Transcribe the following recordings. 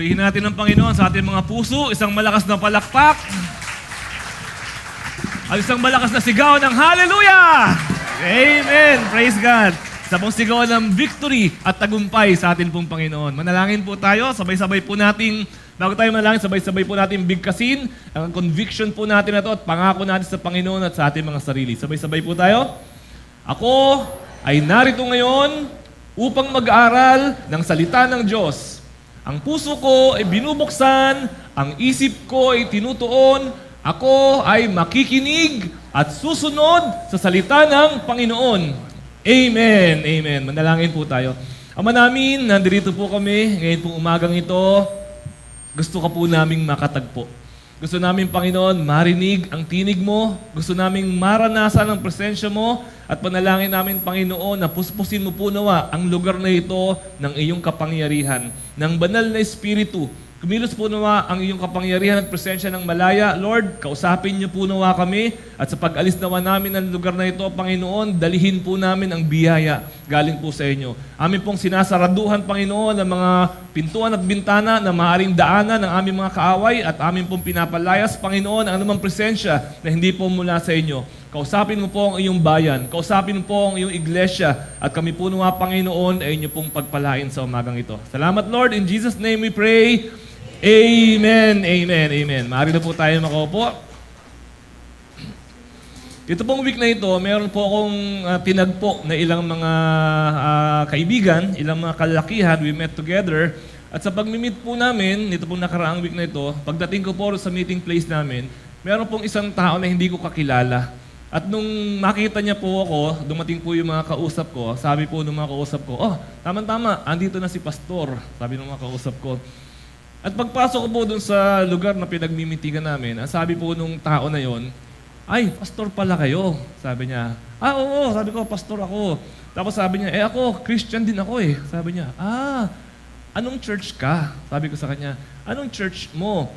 Purihin natin ang Panginoon sa ating mga puso. Isang malakas na palakpak. At isang malakas na sigaw ng Hallelujah! Amen! Praise God! Sa pong sigaw ng victory at tagumpay sa atin pong Panginoon. Manalangin po tayo. Sabay-sabay po nating, bago tayo manalangin, sabay-sabay po nating bigkasin ang conviction po natin na ito at pangako natin sa Panginoon at sa ating mga sarili. Sabay-sabay po tayo. Ako ay narito ngayon upang mag-aral ng salita ng Diyos. Ang puso ko ay binubuksan, ang isip ko ay tinutuon, ako ay makikinig at susunod sa salita ng Panginoon. Amen. Amen. Manalangin po tayo. Ama namin, nandito po kami ngayon pong umagang ito. Gusto ka po naming makatagpo. Gusto namin, Panginoon, marinig ang tinig mo. Gusto naming maranasan ang presensya mo. At panalangin namin, Panginoon, na puspusin mo po nawa ang lugar na ito ng iyong kapangyarihan. Ng banal na Espiritu. Kumilos po nawa ang iyong kapangyarihan at presensya ng malaya. Lord, kausapin niyo po nawa kami at sa pag-alis nawa namin ng lugar na ito, Panginoon, dalihin po namin ang biyaya galing po sa inyo. Amin pong sinasaraduhan, Panginoon, ang mga pintuan at bintana na maaaring daanan ng aming mga kaaway at amin pong pinapalayas, Panginoon, ang anumang presensya na hindi po mula sa inyo. Kausapin mo po ang iyong bayan. Kausapin mo po ang iyong iglesia. At kami po nawa, Panginoon, ay inyo pong pagpalain sa umagang ito. Salamat, Lord. In Jesus' name we pray. Amen, amen, amen. Maaari na po tayo makaupo. Ito pong week na ito, meron po akong tinagpo na ilang mga kaibigan, ilang mga kalakihan. We met together. At sa pag-meet po namin, nito pong nakaraang week na ito, pagdating ko po sa meeting place namin, meron pong isang tao na hindi ko kakilala. At nung makita niya po ako, dumating po yung mga kausap ko, sabi po ng mga kausap ko, oh, tama-tama, andito na si Pastor, sabi ng mga kausap ko. At pagpasok ko po dun sa lugar na pinagmimitigan namin, ang sabi po nung tao na yon, ay, pastor pala kayo. Sabi niya, oo, sabi ko, pastor ako. Tapos sabi niya, ako, Christian din ako eh. Sabi niya, anong church ka? Sabi ko sa kanya, anong church mo?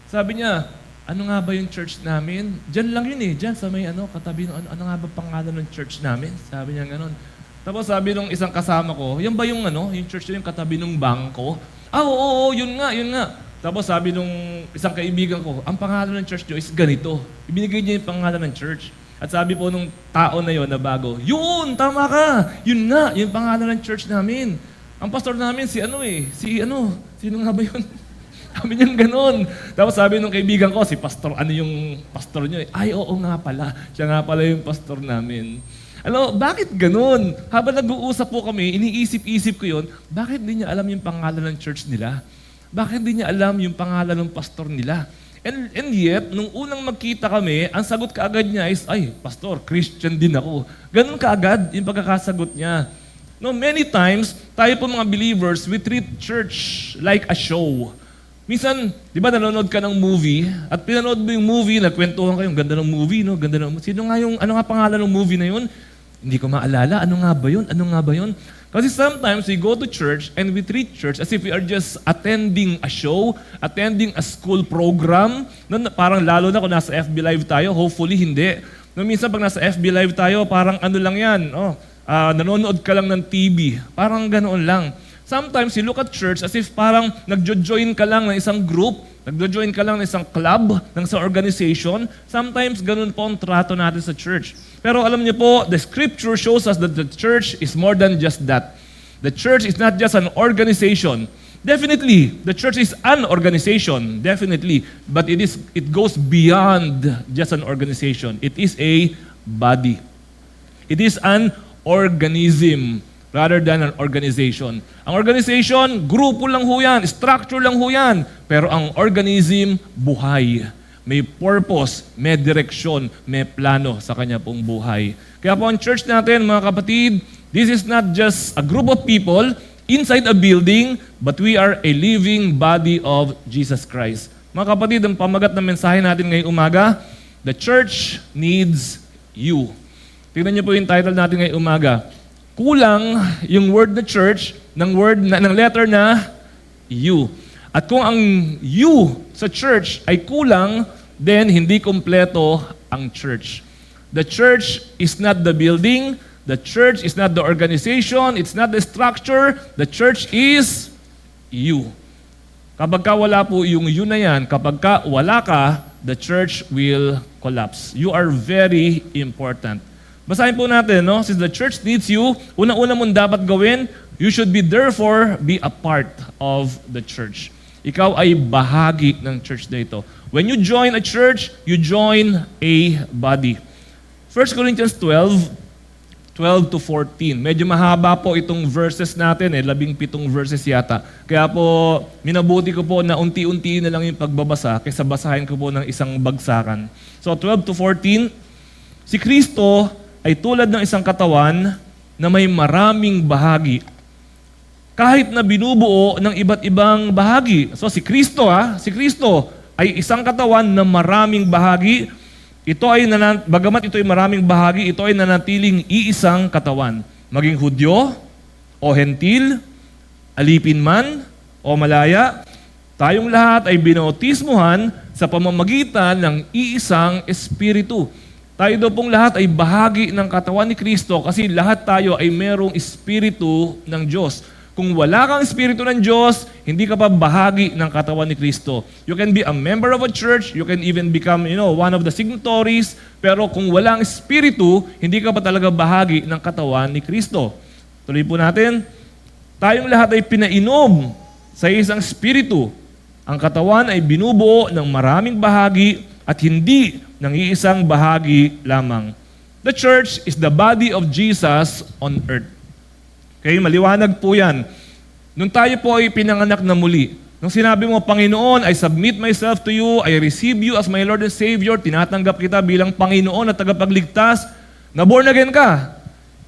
Sabi niya, ano nga ba yung church namin? Diyan lang yun eh, diyan sa may katabi ng ano nga ba pangalan ng church namin? Sabi niya gano'n. Tapos sabi nung isang kasama ko, yan ba yung yung church na yung katabi ng bangko? Oo, yun nga. Tapos sabi nung isang kaibigan ko, ang pangalan ng church nyo is ganito. Ibinigay niya yung pangalan ng church. At sabi po nung tao na yon na bago, yun, tama ka! Yun nga, yung pangalan ng church namin. Ang pastor namin, sino nga ba yun? Sabi niya ganon. Tapos sabi nung kaibigan ko, si pastor, ano yung pastor nyo? Ay, oo nga pala. Siya nga pala yung pastor namin. Bakit ganun? Habang nag-uusap po kami, iniisip-isip ko yun, bakit di niya alam yung pangalan ng church nila? Bakit di niya alam yung pangalan ng pastor nila? And yet, nung unang magkita kami, ang sagot kaagad niya is, ay, pastor, Christian din ako. Ganun kaagad yung pagkakasagot niya. No, many times, tayo po mga believers, we treat church like a show. Minsan, di ba nanonood ka ng movie, at pinanood mo yung movie, nagkwentuhan kayo, ganda ng movie, no? Ganda ng sino nga yung, ano nga pangalan ng movie na yun? Hindi ko maalala. Ano nga ba yun? Kasi sometimes we go to church and we treat church as if we are just attending a show, attending a school program. Parang lalo na kung nasa FB Live tayo, hopefully hindi. Minsan pag nasa FB Live tayo, parang ano lang yan, nanonood ka lang ng TV. Parang ganoon lang. Sometimes you look at church as if parang nagjo-join ka lang ng isang group, nagjo-join ka lang ng isang club, ng isang organization. Sometimes ganun po ang trato natin sa church. Pero alam niyo po, the scripture shows us that the church is more than just that. The church is not just an organization. Definitely, the church is an organization, definitely. But it goes beyond just an organization. It is a body. It is an organism rather than an organization. Ang organization, grupo lang ho yan, structure lang ho yan. Pero ang organism, buhay. May purpose, may direksyon, may plano sa kanya pong buhay. Kaya po ang church natin, mga kapatid, this is not just a group of people inside a building, but we are a living body of Jesus Christ. Mga kapatid, ang pamagat ng mensahe natin ngayong umaga, the church needs you. Tingnan niyo po yung title natin ngayong umaga. Kulang yung word na church ng letter na you. At kung ang you sa church ay kulang, then hindi kompleto ang church. The church is not the building, the church is not the organization, it's not the structure, the church is you. Kapag ka wala po yung yun na yan, kapag ka wala ka, the church will collapse. You are very important. Basahin po natin, no? Since the church needs you, unang-una mong dapat gawin, you should be therefore be a part of the church. Ikaw ay bahagi ng church na ito. When you join a church, you join a body. 1 Corinthians 12 to 14. Medyo mahaba po itong verses natin, 17 verses yata. Kaya po, minabuti ko po na unti-unti na lang yung pagbabasa kaysa basahin ko po ng isang bagsakan. So 12 to 14, si Kristo ay tulad ng isang katawan na may maraming bahagi. Kahit na binubuo ng iba't ibang bahagi. So si Kristo ay isang katawan na maraming bahagi. Bagamat ito ay maraming bahagi, ito ay nanatiling iisang katawan. Maging Hudyo, o Hentil, alipin man, o malaya, tayong lahat ay binautismuhan sa pamamagitan ng iisang Espiritu. Tayo daw pong lahat ay bahagi ng katawan ni Kristo kasi lahat tayo ay merong Espiritu ng Diyos. Kung wala kang Espiritu ng Diyos, hindi ka pa bahagi ng katawan ni Kristo. You can be a member of a church, you can even become, one of the signatories, pero kung walang Espiritu, hindi ka pa talaga bahagi ng katawan ni Kristo. Tuloy po natin. Tayong lahat ay pinainom sa isang Espiritu. Ang katawan ay binubuo ng maraming bahagi at hindi ng iisang bahagi lamang. The church is the body of Jesus on earth. Okay, maliwanag po yan. Nung tayo po ay pinanganak na muli, nung sinabi mo, Panginoon, I submit myself to you, I receive you as my Lord and Savior, tinatanggap kita bilang Panginoon at tagapagligtas, na born again ka,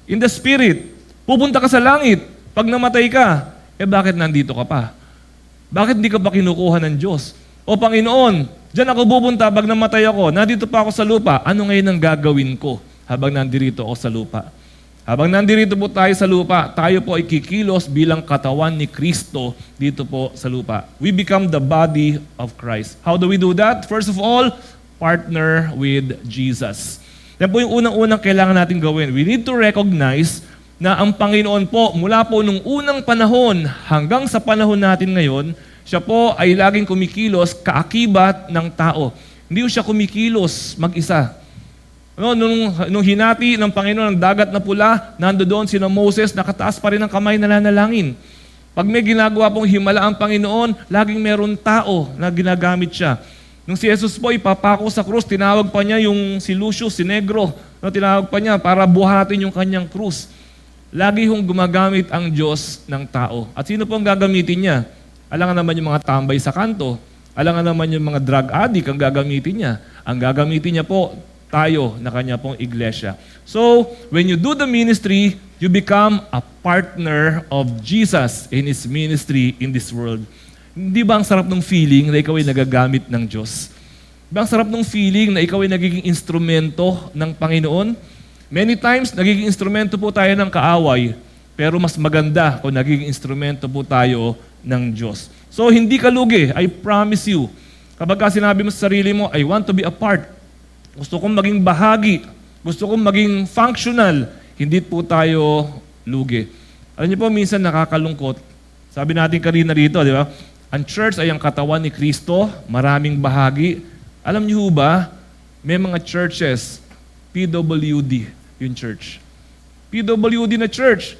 in the Spirit, pupunta ka sa langit, pag namatay ka, bakit nandito ka pa? Bakit hindi ka pa kinukuha ng Diyos? O Panginoon, diyan ako pupunta pag namatay ako, nandito pa ako sa lupa, ano ngayon ang gagawin ko habang nandito ako sa lupa? Habang nandito po tayo sa lupa, tayo po ay kikilos bilang katawan ni Kristo dito po sa lupa. We become the body of Christ. How do we do that? First of all, partner with Jesus. Yan po yung unang-unang kailangan natin gawin. We need to recognize na ang Panginoon po, mula po nung unang panahon hanggang sa panahon natin ngayon, siya po ay laging kumikilos kaakibat ng tao. Hindi siya kumikilos mag-isa. Nung hinati ng Panginoon ang dagat na pula, nandoon sina Moses, nakataas pa rin ang kamay na nanalangin. Pag may ginagawa pong himala ang Panginoon, laging meron tao na ginagamit siya. Nung si Jesus po ipapako sa krus, tinawag pa niya yung si Lucius, si Negro, tinawag pa niya para buhatin yung kanyang krus. Lagi hong gumagamit ang Diyos ng tao. At sino po ang gagamitin niya? Alangan naman yung mga tambay sa kanto. Alangan naman yung mga drug addict ang gagamitin niya. Ang gagamitin niya po, tayo na kanya pong iglesia. So, when you do the ministry, you become a partner of Jesus in His ministry in this world. Hindi ba ang sarap ng feeling na ikaw ay nagagamit ng Diyos? Di ba ang sarap ng feeling na ikaw ay nagiging instrumento ng Panginoon? Many times, nagiging instrumento po tayo ng kaaway, pero mas maganda kung nagiging instrumento po tayo ng Diyos. So, hindi ka lugi. I promise you. Kapag sinabi mo sa sarili mo, I want to be a part. Gusto kong maging bahagi. Gusto kong maging functional. Hindi po tayo lugi. Alam niyo po, minsan nakakalungkot. Sabi natin kanina rito, di ba? Ang church ay ang katawan ni Kristo, maraming bahagi. Alam niyo ba, may mga churches, PWD yung church. PWD na church.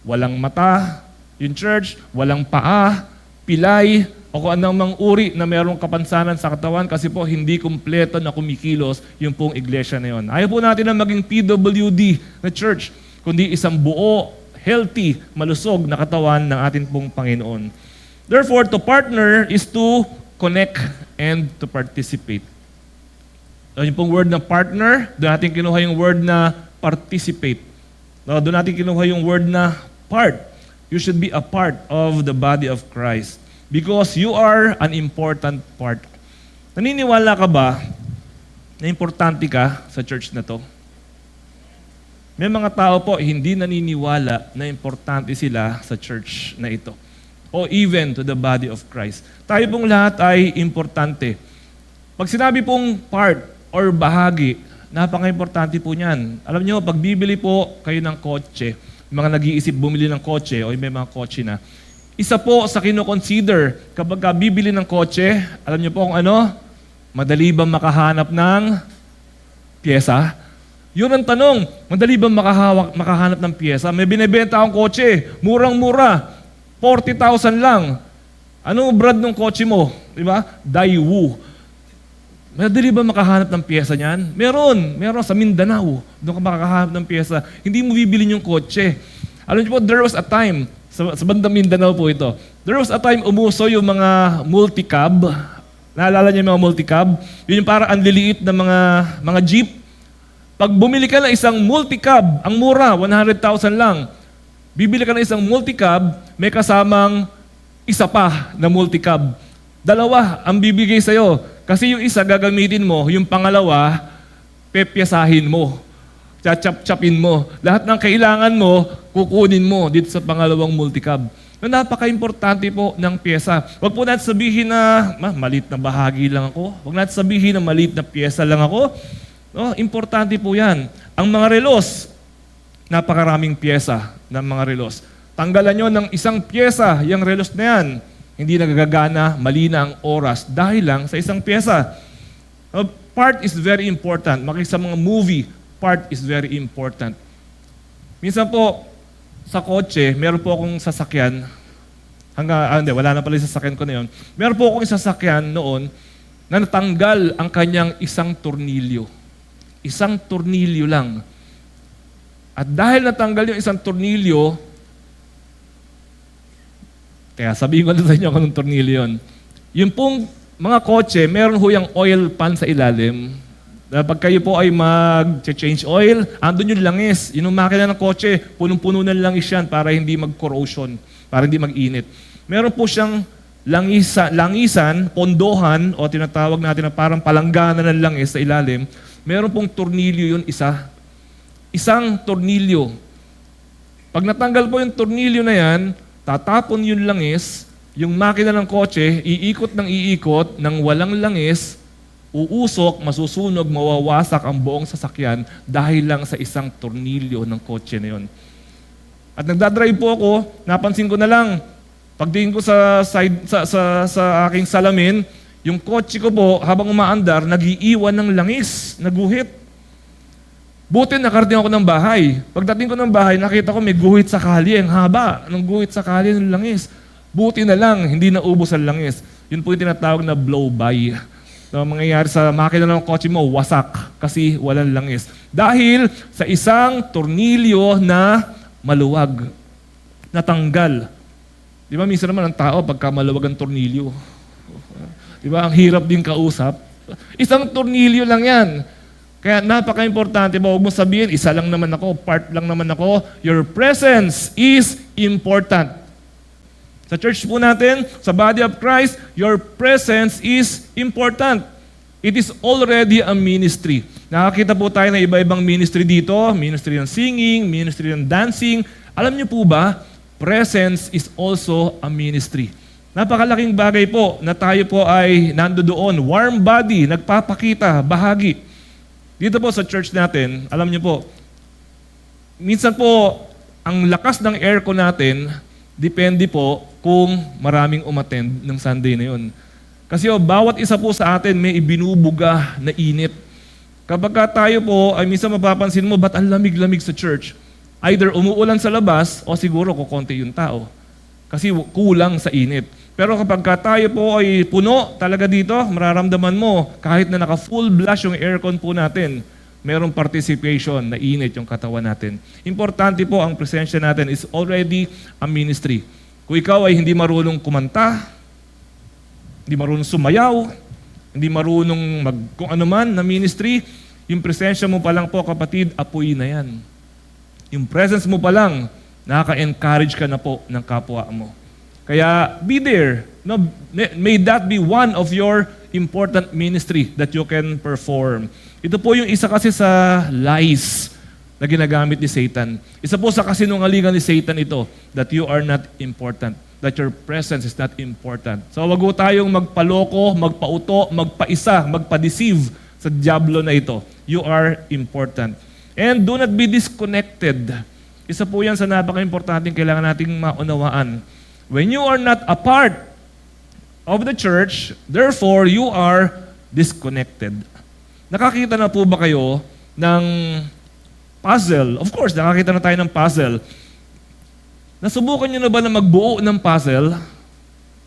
Walang mata yung church, walang paa, pilay, o kung anong uri na mayroong kapansanan sa katawan kasi po hindi kumpleto na kumikilos yung pong iglesia na yun. Ayaw po natin na maging PWD na church, kundi isang buo, healthy, malusog na katawan ng ating pong Panginoon. Therefore, to partner is to connect and to participate. Yung pong word na partner, doon natin kinuha yung word na participate. Doon natin kinuha yung word na part. You should be a part of the body of Christ. Because you are an important part. Naniniwala ka ba na importante ka sa church na to? May mga tao po hindi naniniwala na importante sila sa church na ito. O even to the body of Christ. Tayo pong lahat ay importante. Pag sinabi pong part or bahagi, napaka-importante po niyan. Alam niyo, pag bibili po kayo ng kotse, mga nag-iisip bumili ng kotse o may mga kotse na, Isa po sa kino-consider kapag bibili ng kotse, alam niyo po kung ano? Madali ba makahanap ng pyesa? Yun ang tanong, madali ba makahanap ng pyesa? May binibenta akong kotse, murang-mura, 40,000 lang. Anong brand ng kotse mo? Di ba? Daewoo. Madali ba makahanap ng pyesa niyan? Meron sa Mindanao. Doon ka makakahanap ng pyesa. Hindi mo bibili yung kotse. Alam niyo po, there was a time, sa bandang Mindanao po ito, there was a time umuso yung mga multicab. Naalala niyo yung mga multicab? Yun yung parang ang liliit na mga jeep. Pag bumili ka ng isang multicab, ang mura, 100,000 lang. Bibili ka ng isang multicab, may kasamang isa pa na multicab. Dalawa ang bibigay sa'yo. Kasi yung isa gagamitin mo, yung pangalawa, pepyasahin mo. Chachap-chapin mo. Lahat ng kailangan mo, kukunin mo dito sa pangalawang multicab. Napaka-importante po ng pyesa. Huwag po natin sabihin na maliit na bahagi lang ako. Huwag natin sabihin na maliit na pyesa lang ako. No, importante po yan. Ang mga relos, napakaraming pyesa ng mga relos. Tanggalan nyo ng isang pyesa, yung relos na yan. Hindi nagagana, mali na ang oras dahil lang sa isang pyesa. Part is very important. Makikita sa mga movie, part is very important. Minsan po, sa kotse, meron po akong sasakyan. Wala na pala yung sasakyan ko na yun. Meron po akong sasakyan noon na natanggal ang kanyang isang tornilyo. Isang tornilyo lang. At dahil natanggal yung isang tornilyo, kaya sabihin ko na sa inyo kung anong tornilyo yun. Yung pong mga kotse, meron ho yung oil pan sa ilalim. Pag kayo po ay mag-change oil, andun yung langis. Yung makina ng kotse, punong-puno ng langis yan para hindi mag-corrosion, para hindi mag-init. Meron po siyang langisan, pondohan, o tinatawag natin na parang palanggana ng langis sa ilalim. Meron pong tornilyo yun isa. Isang tornilyo. Pag natanggal po yung tornilyo na yan, tatapon yung langis, yung makina ng kotse, iikot ng walang langis, uusok, masusunog, mawawasak ang buong sasakyan dahil lang sa isang tornilyo ng kotse na yun. At nagdadrive po ako, napansin ko na lang, pagtingin ko sa aking salamin, yung kotse ko po, habang umaandar, nag-iiwan ng langis, naguhit. Buti nakarating ako ng bahay. Pagdating ko ng bahay, nakita ko may guhit sa kalye, ang haba ng guhit sa kalye ng langis. Buti na lang, hindi naubos ang langis. Yun po yung tinatawag na blow-by. So, mangyayari sa makina ng kotse mo, wasak kasi walang langis. Dahil sa isang tornilyo na maluwag, natanggal. Di ba, minsan naman ang tao pagka maluwag ang tornilyo. Di ba, ang hirap din kausap. Isang tornilyo lang yan. Kaya napaka-importante ba, huwag mo sabihin, isa lang naman ako, part lang naman ako. Your presence is important. Sa church po natin, sa body of Christ, your presence is important. It is already a ministry. Nakakita po tayo ng iba-ibang ministry dito, ministry ng singing, ministry ng dancing. Alam niyo po ba, presence is also a ministry. Napakalaking bagay po na tayo po ay nandoon, warm body, nagpapakita, bahagi. Dito po sa church natin, alam niyo po, minsan po, ang lakas ng aircon natin, depende po kung maraming umattend ng Sunday na yun. Kasi bawat isa po sa atin may ibinubuga na init. Kapag tayo po, ay minsan mapapansin mo, ba't ang lamig-lamig sa church? Either umuulan sa labas o siguro kukonti yung tao. Kasi kulang sa init. Pero kapag tayo po ay puno talaga dito, mararamdaman mo, kahit na naka-full blast yung aircon po natin, merong participation na init yung katawan natin. Importante po ang presensya natin is already a ministry. Kung ikaw ay hindi marunong kumanta, hindi marunong sumayaw, hindi marunong kung ano man na ministry, yung presensya mo pa lang po, kapatid, apoy na yan. Yung presence mo pa lang, nakaka-encourage ka na po ng kapwa mo. Kaya be there. No, may that be one of your important ministry that you can perform. Ito po yung isa kasi sa lies na ginagamit ni Satan. Isa po sa kasinungalingan ni Satan ito, that you are not important, that your presence is not important. So wag po tayong magpaloko, magpauto, magpaisa, magpa-deceive sa diablo na ito. You are important. And do not be disconnected. Isa po yan sa napaka-importanting kailangan nating maunawaan. When you are not a part of the church, therefore you are disconnected. Nakakita na po ba kayo ng puzzle? Of course, nakakita na tayo ng puzzle. Nasubukan nyo na ba na magbuo ng puzzle?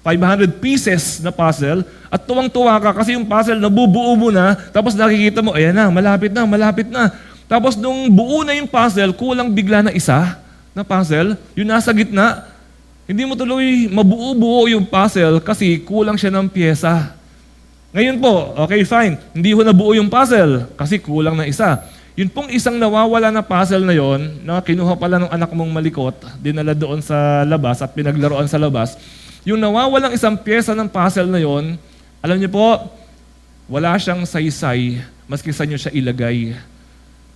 500 pieces na puzzle, at tuwang-tuwa ka kasi yung puzzle nabubuo mo na, tapos nakikita mo, ayan na, malapit na, malapit na. Tapos nung buo na yung puzzle, kulang bigla na isa na puzzle, yung nasa gitna, hindi mo tuloy mabuo-buo yung puzzle kasi kulang siya ng pyesa. Ngayon po, okay fine, hindi ko nabuo yung puzzle kasi kulang na isa. Yun pong isang nawawala na puzzle na yon, na kinuha pala ng anak mong malikot, dinala doon sa labas at pinaglaruan sa labas, yung nawawalang isang pyesa ng puzzle na yon, alam niyo po, wala siyang saysay maski sa inyo siya ilagay.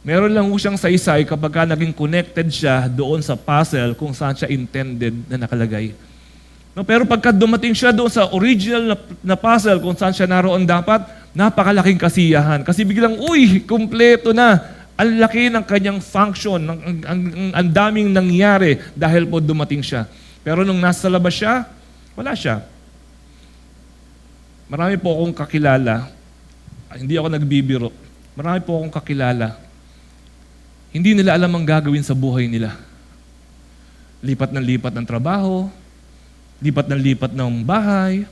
Meron lang siyang saysay kapag ka naging connected siya doon sa puzzle kung saan siya intended na nakalagay. No, pero pagka dumating siya doon sa original na puzzle kung saan siya naroon dapat, napakalaking kasiyahan. Kasi biglang, uy, kumpleto na. Ang laki ng kanyang function, ang daming nangyari dahil po dumating siya. Pero nung nasa labas siya, wala siya. Marami po akong kakilala, hindi ako nagbibiro, marami po akong kakilala, hindi nila alam ang gagawin sa buhay nila. Lipat ng trabaho, lipat ng bahay,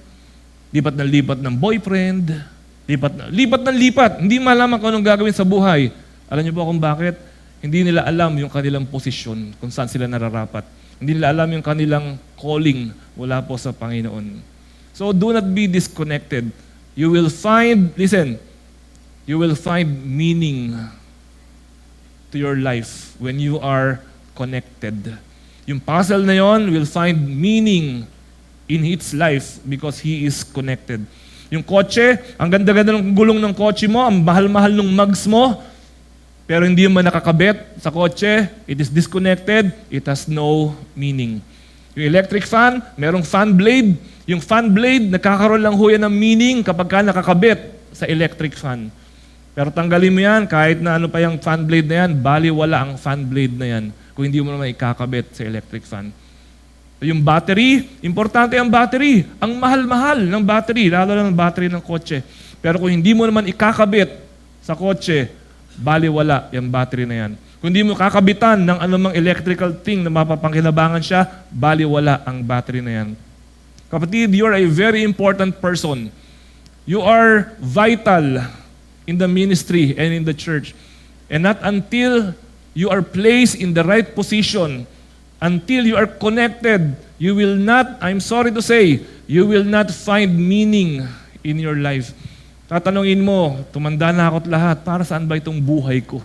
lipat ng boyfriend, lipat ng lipat. Hindi malaman kung anong gagawin sa buhay. Alam niyo po kung bakit? Hindi nila alam yung kanilang posisyon, kung saan sila nararapat. Hindi nila alam yung kanilang calling mula po sa Panginoon. So do not be disconnected. You will find, listen, you will find meaning to your life when you are connected. Yung puzzle na yon will find meaning in its life because he is connected. Yung kotse, ang ganda-ganda ng gulong ng kotse mo, ang mahal-mahal ng mugs mo, pero hindi mo nakakabit sa kotse, it is disconnected, it has no meaning. Yung electric fan, merong fan blade. Yung fan blade, nagkakaroon lang ho yan ng meaning kapag ka nakakabit sa electric fan. Pero tanggalin mo yan, kahit na ano pa yung fan blade na yan, baliwala ang fan blade na yan kung hindi mo naman ikakabit sa electric fan. Yung battery, importante ang battery. Ang mahal-mahal ng battery, lalo na ng battery ng kotse. Pero kung hindi mo naman ikakabit sa kotse, baliwala yung battery na yan. Kung hindi mo kakabitan ng anumang electrical thing na mapapangkinabangan siya, baliwala ang battery na yan. Kapatid, you are a very important person. You are vital in the ministry and in the church. And not until you are placed in the right position, until you are connected, you will not, I'm sorry to say, you will not find meaning in your life. Tatanungin mo, tumanda na ako't lahat, para saan ba itong buhay ko?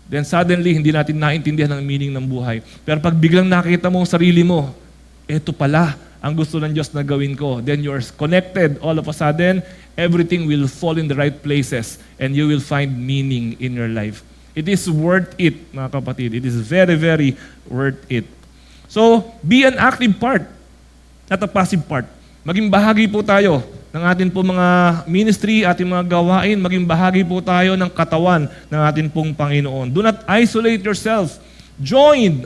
Then suddenly, hindi natin naintindihan ang meaning ng buhay. Pero pag biglang nakita mo ang sarili mo, eto pala ang gusto ng Diyos na gawin ko. Then you're connected. All of a sudden, everything will fall in the right places and you will find meaning in your life. It is worth it, mga kapatid. It is very, very worth it. So, be an active part, not a passive part. Maging bahagi po tayo ng atin po mga ministry, ating mga gawain, maging bahagi po tayo ng katawan ng atin pong Panginoon. Do not isolate yourself. Join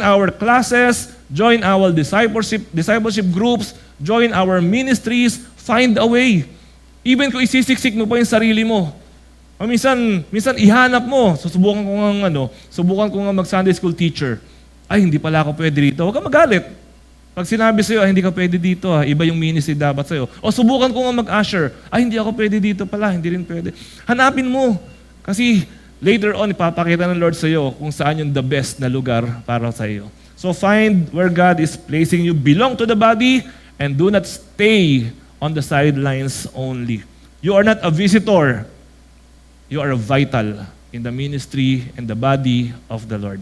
our classes, join our discipleship groups, join our ministries, find a way. Even kung isisiksik mo pa yung sarili mo. O minsan ihanap mo, subukan ko nga mag-Sunday school teacher. Ay, hindi pala ako pwede dito. Huwag kang magalit. Pag sinabi sa'yo, hindi ka pwede dito, iba yung ministry dapat sa'yo. O subukan ko nga mag-usher. Ay, hindi ako pwede dito pala, hindi rin pwede. Hanapin mo. Kasi later on, ipapakita ng Lord sa'yo kung saan yung the best na lugar para sa'yo. So find where God is placing you. Belong to the body and do not stay on the sidelines only. You are not a visitor. You are vital in the ministry and the body of the Lord.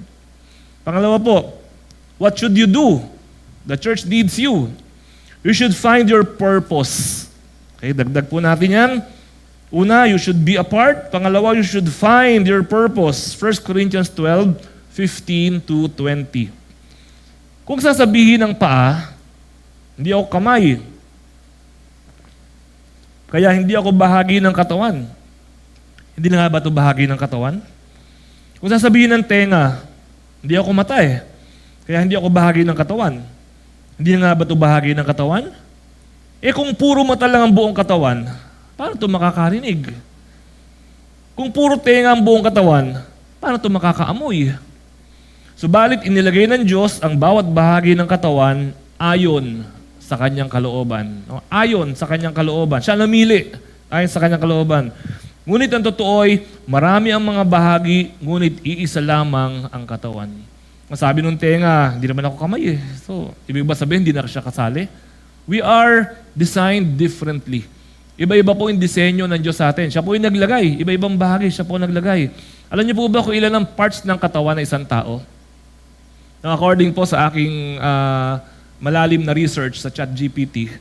Pangalawa po, what should you do? The church needs you. You should find your purpose. Okay, dagdag po natin yan. Una, you should be apart. Pangalawa, you should find your purpose. 1 Corinthians 12:15-20. Kung sasabihin ng paa, hindi ako kamay. Kaya hindi ako bahagi ng katawan. Hindi na nga ba ito bahagi ng katawan? Kung sasabihin ng tenga, hindi ako mata eh. Kaya hindi ako bahagi ng katawan. Hindi nga ba ito bahagi ng katawan? Eh kung puro mata lang ang buong katawan, paano ito makakarinig? Kung puro tenga ang buong katawan, paano ito makakaamoy? Subalit inilagay ng Diyos ang bawat bahagi ng katawan ayon sa kanyang kalooban. No? Ayon sa kanyang kalooban. Siya namili ayon sa kanyang kalooban. Ngunit ang totoo ay marami ang mga bahagi, ngunit iisa lamang ang katawan. Masabi nung tenga, hindi naman ako kamay eh. So, ibig ba sabihin, hindi na siya kasali? We are designed differently. Iba-iba po yung disenyo ng Diyos sa atin. Siya po yung naglagay. Iba-ibang bahagi, siya po naglagay. Alam niyo po ba kung ilan ang parts ng katawan ng isang tao? According po sa aking malalim na research sa ChatGPT,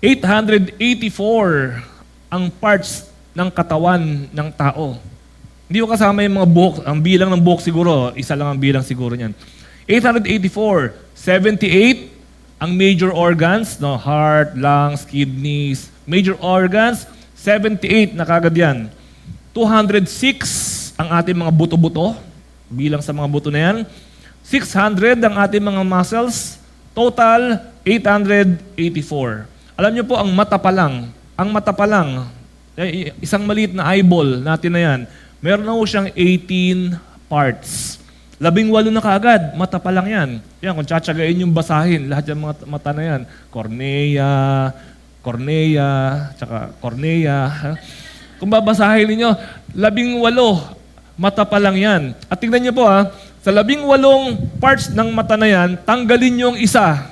884 ang parts ng katawan ng tao. Hindi ko kasama yung mga buhok. Ang bilang ng buhok siguro, isa lang ang bilang siguro niyan. 884, 78 ang major organs, no, heart, lungs, kidneys, major organs, 78 na kagad yan. 206 ang ating mga buto-buto, bilang sa mga buto na yan. 600 ang ating mga muscles, total 884. Alam niyo po, ang mata pa lang, isang maliit na eyeball natin na yan, meron na po siyang 18 parts. 18 na kaagad, mata pa lang yan. Yan, kung tsatsagain yung basahin, lahat yung mga mata na yan. Cornea, tsaka cornea. Kung babasahin ninyo, 18, mata pa lang yan. At tingnan niyo po sa 18 parts ng mata na yan, tanggalin yung isa.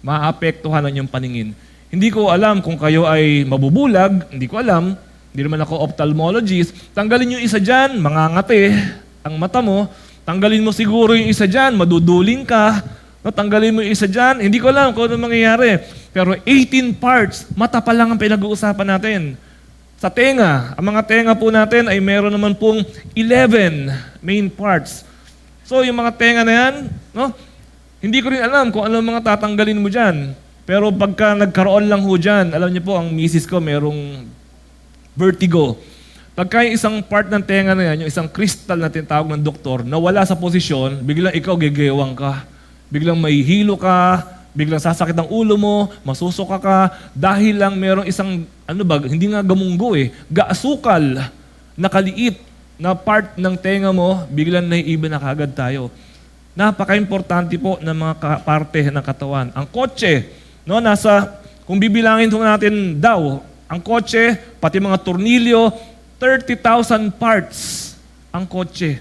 Maapektuhan ang yung paningin. Hindi ko alam kung kayo ay mabubulag, hindi ko alam. Hindi naman ako ophthalmologist. Tanggalin yung isa dyan, mangangati ang mata mo. Tanggalin mo siguro yung isa dyan, maduduling ka. No, tanggalin mo yung isa dyan, hindi ko alam kung ano mangyayari. Pero 18 parts, mata pa lang ang pinag-uusapan natin. Sa tenga, ang mga tenga po natin ay meron naman pong 11 main parts. So yung mga tenga na yan, no, hindi ko rin alam kung ano mga tatanggalin mo dyan. Pero pagka nagkaroon lang ho dyan, alam niyo po, ang misis ko merong vertigo. Pagka yung isang part ng tenga na yan, yung isang crystal na tinatawag ng doktor, nawala sa posisyon, biglang ikaw gegewang ka. Biglang may hilo ka, biglang sasakit ang ulo mo, masusuka ka, dahil lang merong isang, hindi nga gamunggo gaasukal na kaliit na part ng tenga mo, biglang naiiba na kagad tayo. Napaka-importante po ng mga parte ng katawan. Ang kotse, no, kung bibilangin natin daw, ang kotse, pati mga tornilyo, 30,000 parts ang kotse.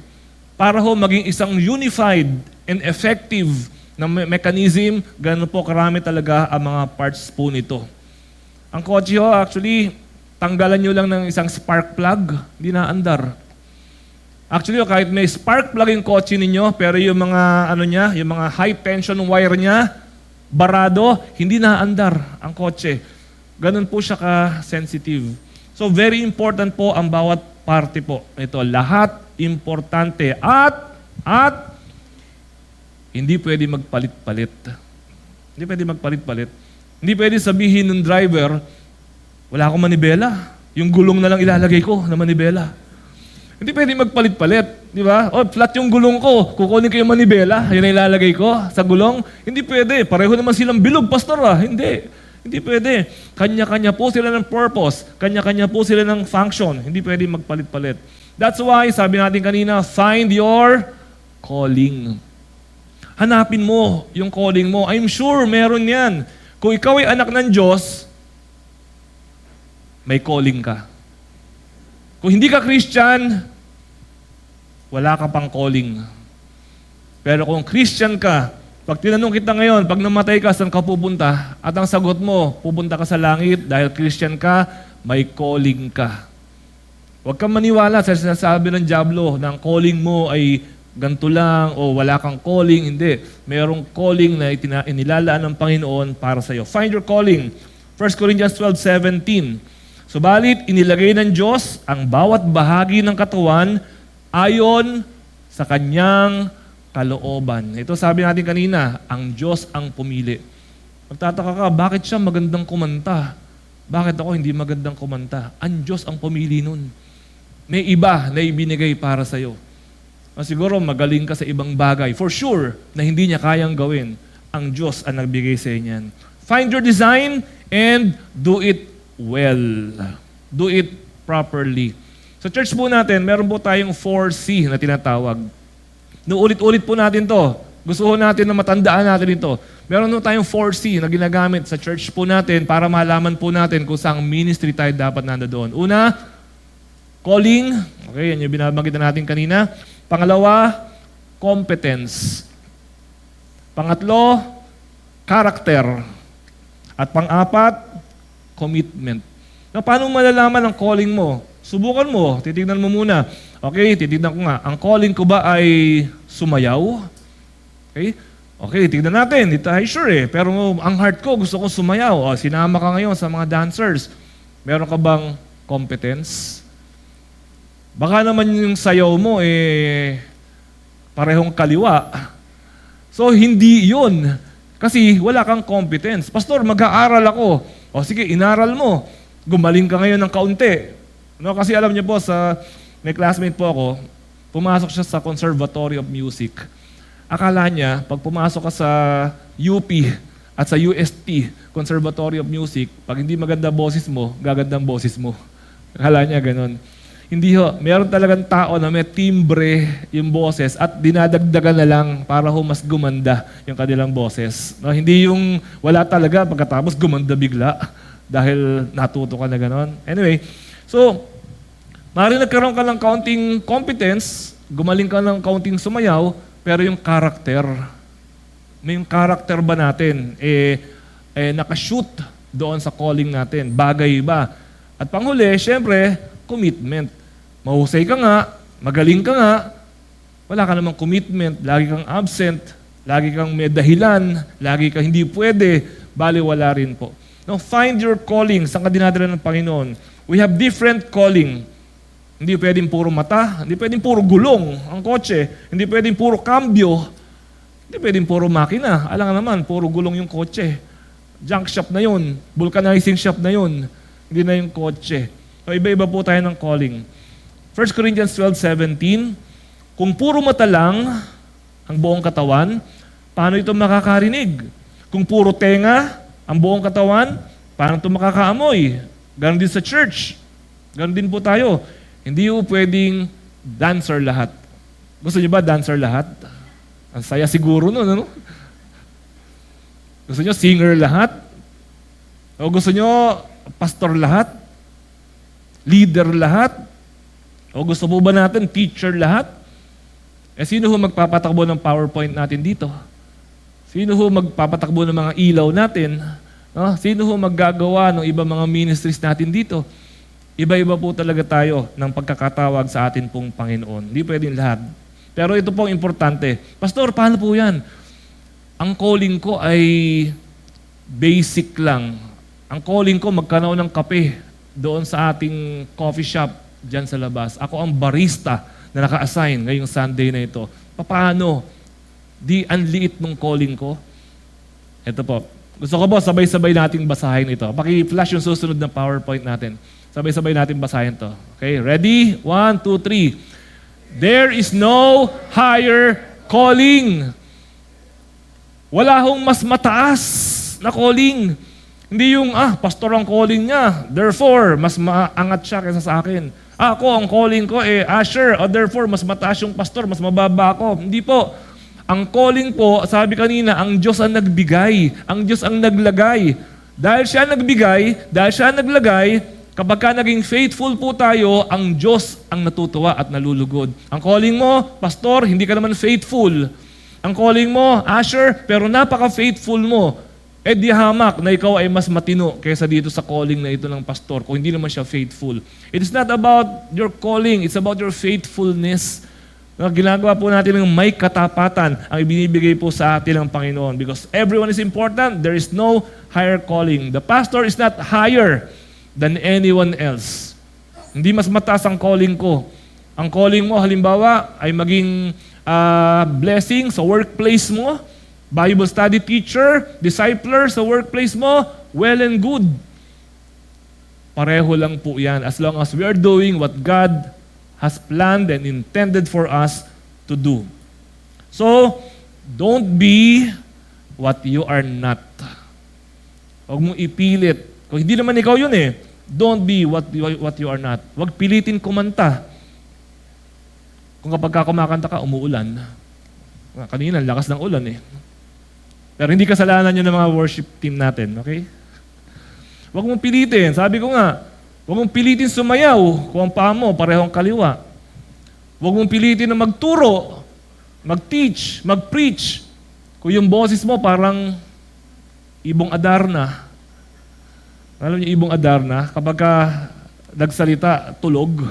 Para ho maging isang unified and effective na mechanism, gano'n po karami talaga ang mga parts po nito. Ang kotse ho, actually, tanggalan nyo lang ng isang spark plug, hindi na andar. Actually, kahit may spark plug yung kotse ninyo, pero yung mga, yung mga high tension wire niya, barado, hindi na andar ang kotse. Ganun po siya ka-sensitive. So, very important po ang bawat parte po. Ito, lahat importante. At, hindi pwede magpalit-palit. Hindi pwede sabihin ng driver, wala akong manibela. Yung gulong na lang ilalagay ko na manibela. Hindi pwede magpalit-palit. Di ba? Flat yung gulong ko. Kukunin ko yung manibela. Yun ang ilalagay ko sa gulong. Hindi pwede. Pareho naman silang bilog, pastor Hindi pwede. Kanya-kanya po sila ng purpose. Kanya-kanya po sila ng function. Hindi pwede magpalit-palit. That's why, sabi natin kanina, find your calling. Hanapin mo yung calling mo. I'm sure meron yan. Kung ikaw ay anak ng Diyos, may calling ka. Kung hindi ka Christian, wala ka pang calling. Pero kung Christian ka, pag tinanong kita ngayon, pag namatay ka, saan ka pupunta? At ang sagot mo, pupunta ka sa langit dahil Christian ka, may calling ka. Huwag kang maniwala sa sinasabi ng diablo na ang calling mo ay ganito lang o wala kang calling. Hindi. Mayroong calling na inilalaan ng Panginoon para sa iyo. Find your calling. 1 Corinthians 12:17. Subalit, inilagay ng Diyos ang bawat bahagi ng katawan ayon sa kanyang kalooban. Ito sabi natin kanina, ang Diyos ang pumili. Magtataka ka, bakit siya magandang kumanta? Bakit ako hindi magandang kumanta? Ang Diyos ang pumili nun. May iba na ibinigay para sa'yo. O siguro magaling ka sa ibang bagay. For sure, na hindi niya kayang gawin. Ang Diyos ang nagbigay sa inyan. Find your design and do it well. Do it properly. Sa church po natin, meron po tayong 4C na tinatawag. Ulit-ulit po natin to. Gusto po natin na matandaan natin ito. Meron po tayong 4C na ginagamit sa church po natin para malaman po natin kung saang ministry tayo dapat nandoon. Una, calling. Okay, yan yung binabanggit natin kanina. Pangalawa, competence. Pangatlo, character. At pang-apat, commitment. Now, paano malalaman ang calling mo? Subukan mo, titignan mo muna. Okay, titignan ko nga. Ang calling ko ba ay sumayaw? Okay? Okay, tignan natin. Hindi tayo sure eh. Pero ang heart ko, gusto ko sumayaw. O, sinama ka ngayon sa mga dancers. Meron ka bang competence? Baka naman yung sayaw mo parehong kaliwa. So, hindi yun. Kasi wala kang competence. Pastor, mag-aaral ako. O sige, inaral mo. Gumaling ka ngayon ng kaunti. No, kasi alam niyo po, may classmate po ako, pumasok siya sa Conservatory of Music. Akala niya, pag pumasok ka sa UP at sa UST, Conservatory of Music, pag hindi maganda boses mo, gagandang boses mo. Akala niya ganun. Hindi ho. Meron talagang tao na may timbre yung boses at dinadagdagan na lang para mas gumanda yung kanilang boses. No, hindi yung wala talaga pagkatapos gumanda bigla dahil natuto ka na gano'n. Anyway, so, maaaring nagkaroon ka ng kaunting competence, gumaling ka ng kaunting sumayaw, pero yung character, yung character ba natin, nakashoot doon sa calling natin? Bagay ba? At panghuli, syempre, commitment. Mahusay ka nga, magaling ka nga, wala ka namang commitment, lagi kang absent, lagi kang may dahilan, lagi kang hindi pwede, bali wala rin po. Now, find your calling, saan ka dinadala ng Panginoon? We have different calling. Hindi pwedeng puro mata, hindi pwedeng puro gulong ang kotse, hindi pwedeng puro cambio, hindi pwedeng puro makina. Alam nga naman, puro gulong yung kotse. Junk shop na yun, vulcanizing shop na yun, hindi na yung kotse. So, iba-iba po tayo ng calling. 1 Corinthians 12:17, kung puro mata lang ang buong katawan, paano ito makakarinig? Kung puro tenga ang buong katawan, paano ito makakaamoy? Ganon din sa church. Ganon din po tayo. Hindi po pwedeng dancer lahat. Gusto niyo ba dancer lahat? Ang saya siguro nun, ano? Gusto niyo singer lahat? O gusto niyo pastor lahat? Leader lahat? O gusto po ba natin teacher lahat? Sino ho magpapatakbo ng PowerPoint natin dito? Sino ho magpapatakbo ng mga ilaw natin? No? Sino ho maggagawa ng ibang mga ministries natin dito? Iba-iba po talaga tayo ng pagkakatawag sa atin pong Panginoon. Hindi pwedeng lahat. Pero ito pong importante. Pastor, paano po yan? Ang calling ko ay basic lang. Ang calling ko magkanaw ng kape doon sa ating coffee shop dyan sa labas. Ako ang barista na naka-assign ngayong Sunday na ito. Paano? Di anliit ng calling ko. Ito po. Gusto ko po, sabay-sabay nating basahin ito. Paki-flash yung susunod na PowerPoint natin. Sabay-sabay natin basahin to. Okay, ready? 1, 2, 3. There is no higher calling. Wala hong mas mataas na calling. Hindi yung, pastor ang calling niya. Therefore, mas maangat siya kaysa sa akin. Ako, ang calling ko usher. Therefore, mas mataas yung pastor, mas mababa ako. Hindi po. Ang calling po, sabi kanina, ang Diyos ang nagbigay. Ang Diyos ang naglagay. Dahil siya nagbigay, dahil siya naglagay, kapag ka naging faithful po tayo, ang Diyos ang natutuwa at nalulugod. Ang calling mo, pastor, hindi ka naman faithful. Ang calling mo, usher, pero napaka-faithful mo. Di hamak na ikaw ay mas matino kaysa dito sa calling na ito ng pastor kung hindi naman siya faithful. It is not about your calling, it's about your faithfulness. Ginagawa po natin ng may katapatan ang ibinibigay po sa atin ng Panginoon because everyone is important. There is no higher calling. The pastor is not higher than anyone else. Hindi mas mataas ang calling ko. Ang calling mo, halimbawa, ay maging blessing sa workplace mo, Bible study teacher, discipler sa workplace mo, well and good. Pareho lang po yan. As long as we are doing what God has planned and intended for us to do. So, don't be what you are not. Huwag mong ipilit. Kung hindi naman ikaw yun eh, don't be what you are not. Huwag pilitin kumanta. Kung kapag kumakanta ka, umuulan. Kanina, lakas ng ulan eh. Pero hindi kasalanan yun ng mga worship team natin, okay? Huwag mong pilitin. Sabi ko nga, huwag mong pilitin sumayaw kung ang paa mo parehong kaliwa. Huwag mong pilitin na magturo, mag-teach, mag-preach. Kung yung boses mo parang ibong Adarna. Alam niyo ibong Adarna? Kapag ka nagsalita, tulog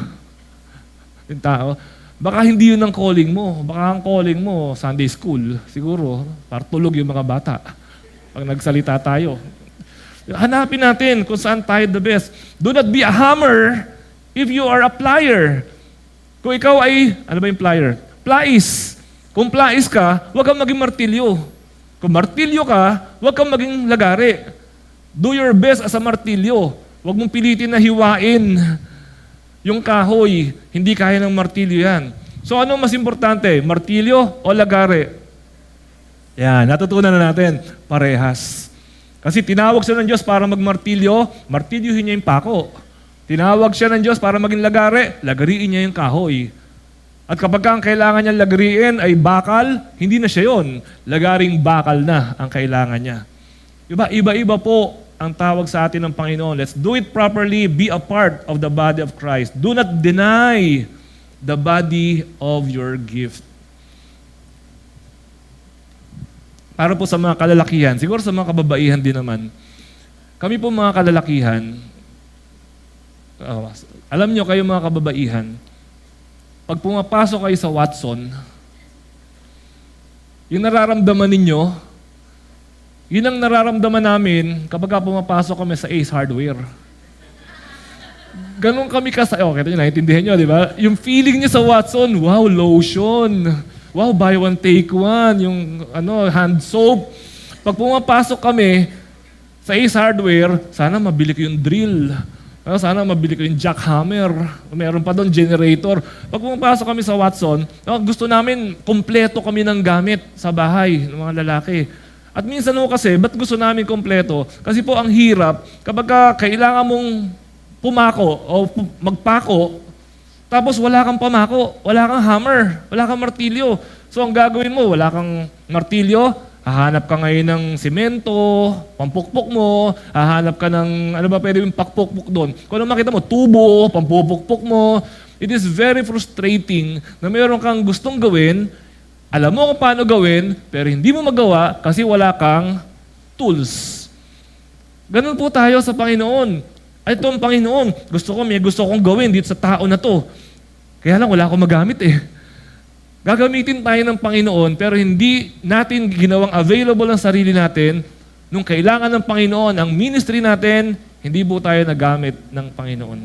yung tao. Baka hindi yun ang calling mo. Baka ang calling mo, Sunday school. Siguro, para tulog yung mga bata. Pag nagsalita tayo. Hanapin natin kung saan tayo the best. Do not be a hammer if you are a plier. Kung ikaw ay, ano ba yung plier? Plais. Kung plais ka, huwag kang maging martilyo. Kung martilyo ka, huwag kang maging lagari. Do your best as a martilyo. Huwag mong pilitin na hiwain yung kahoy. Hindi kaya ng martilyo yan. So ano mas importante? Martilyo o lagari? Yan, natutunan na natin. Parehas. Kasi tinawag siya ng Diyos para magmartilyo, martilyuhin niya yung pako. Tinawag siya ng Diyos para maging lagari, lagariin niya yung kahoy. At kapag ang kailangan niya lagariin ay bakal, hindi na siya yun. Lagaring bakal na ang kailangan niya. Diba? Iba-iba po ang tawag sa atin ng Panginoon. Let's do it properly. Be a part of the body of Christ. Do not deny the body of your gift. Para po sa mga kalalakihan, siguro sa mga kababaihan din naman, kami po mga kalalakihan, alam nyo kayo mga kababaihan, pag pumapasok kayo sa Watson, yung nararamdaman ninyo, yun ang nararamdaman namin kapag pumapasok kami sa Ace Hardware. Ganon kami okay, ito nyo, naiintindihan nyo, di ba? Yung feeling niya sa Watson, wow, lotion. Wow, buy one, take one. Yung hand soap. Pag pumapasok kami sa Ace Hardware, sana mabili ko yung drill. Sana mabili ko yung jackhammer. Meron pa doon, generator. Pag pumapasok kami sa Watson, gusto namin, kompleto kami ng gamit sa bahay ng mga lalaki. At minsan kasi, ba't gusto namin kompleto? Kasi po ang hirap, kapag kailangan mong pumako o magpako, tapos wala kang pamako, wala kang hammer, wala kang martilyo. So ang gagawin mo, wala kang martilyo, hahanap ka ngayon ng simento, pampukpok mo, hahanap ka ng, ano ba pwede yung pakpukpok doon. Kung ano makita mo, tubo, pampupukpok mo. It is very frustrating na mayroon kang gustong gawin, alam mo kung paano gawin, pero hindi mo magawa kasi wala kang tools. Ganun po tayo sa Panginoon. Ay, ito ang Panginoon. May gusto kong gawin dito sa tao na to. Kaya lang, wala akong magamit eh. Gagamitin tayo ng Panginoon, pero hindi natin ginawang available ang sarili natin. Nung kailangan ng Panginoon, ang ministry natin, hindi po tayo nagamit ng Panginoon.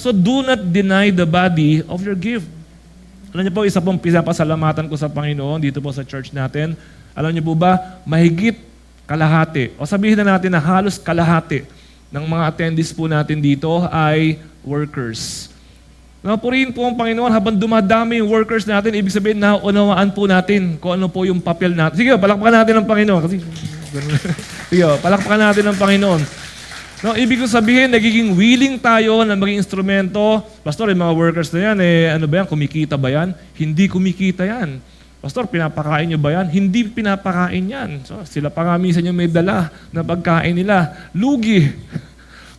So, do not deny the body of your gift. Alam niyo po, isa pong pinapasalamatan ko sa Panginoon dito po sa church natin. Alam niyo po ba, mahigit kalahati, o sabihin na natin na halos kalahati ng mga attendees po natin dito ay workers. Purihin po ang Panginoon habang dumadami yung workers natin, ibig sabihin na unawaan po natin kung ano po yung papel natin. Sige, palakpakan natin ang Panginoon. Sige, palakpakan natin ang Panginoon. Ibig ko sabihin, nagiging willing tayo na maging instrumento. Pastor, yung mga workers na yan, ano ba yan, kumikita ba yan? Hindi kumikita yan. Pastor, pinapakain nyo ba yan? Hindi pinapakain yan. So, sila pa nga minsan yung may dala na pagkain nila. Lugi.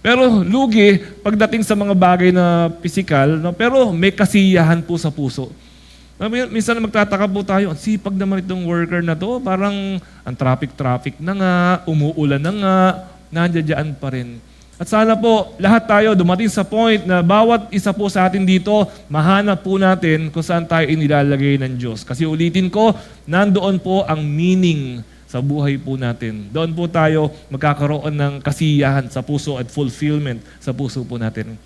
Pero lugi, pagdating sa mga bagay na pisikal, pero may kasiyahan po sa puso. Minsan magtataka po tayo, ang sipag naman itong worker na to, parang ang traffic na nga, umuulan na nga, nandiyan pa rin. At sana po, lahat tayo dumating sa point na bawat isa po sa atin dito, mahanap po natin kung saan tayo inilalagay ng Diyos. Kasi ulitin ko, nandoon po ang meaning sa buhay po natin. Doon po tayo magkakaroon ng kasiyahan sa puso at fulfillment sa puso po natin.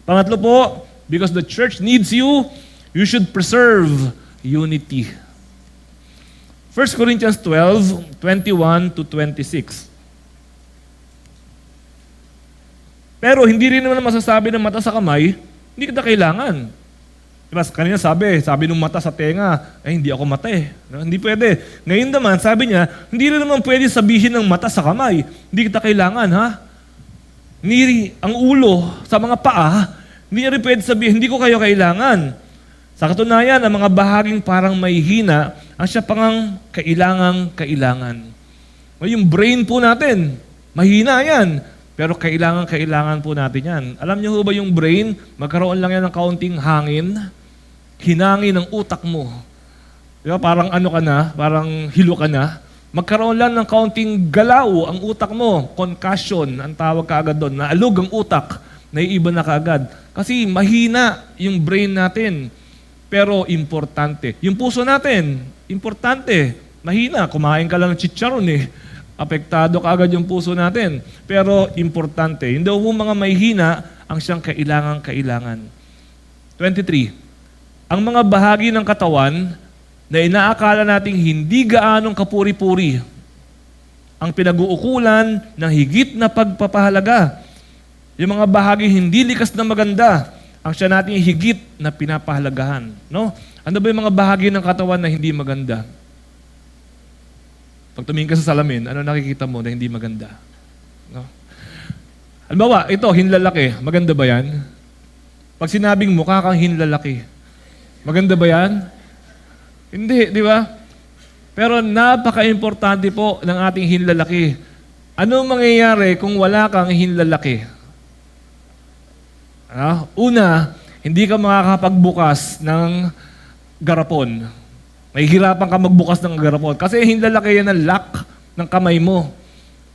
Pangatlo po, because the church needs you, you should preserve unity. 1 Corinthians 12, 21 to 26. Pero hindi rin naman masasabi ng mata sa kamay, hindi kita kailangan. Diba, kanina sabi nung mata sa tenga, ay hindi ako mata eh. No, hindi pwede. Ngayon naman, sabi niya, hindi rin naman pwede sabihin ng mata sa kamay. Hindi kita kailangan, ha? Ang ulo sa mga paa, hindi rin pwede sabihin, hindi ko kayo kailangan. Sa katunayan, ang mga bahaging parang may hina, ang siya pangang kailangan. O yung brain po natin, mahina yan. Pero kailangan po natin yan. Alam niyo ba yung brain, magkaroon lang yan ng kaunting hangin, hinangin ng utak mo. Diba? Parang ano ka na, parang hilo ka na. Magkaroon lang ng kaunting galaw ang utak mo. Concussion, ang tawag kaagad doon. Naalog ang utak, naiiba na kaagad. Kasi mahina yung brain natin. Pero importante. Yung puso natin, importante. Mahina, kumain ka lang ng chicharon eh. Apektado kaagad yung puso natin. Pero importante. Hindi po mga may hina ang siyang kailangan. 23. Ang mga bahagi ng katawan na inaakala nating hindi gaanong kapuri-puri ang pinag-uukulan ng higit na pagpapahalaga. Yung mga bahagi hindi likas na maganda ang siya nating higit na pinapahalagahan. No? Ano ba yung mga bahagi ng katawan na hindi maganda? Pag tumingin ka sa salamin, ano nakikita mo na hindi maganda? No? Halimbawa, ito, hinlalaki. Maganda ba yan? Pag sinabing mukha kang hinlalaki, maganda ba yan? Hindi, di ba? Pero napaka-importante po ng ating hinlalaki. Ano mangyayari kung wala kang hinlalaki? Una, hindi ka makakapagbukas ng garapon. Mahihirapan ka magbukas ng garapon. Kasi hinlalaki yan ang lock ng kamay mo.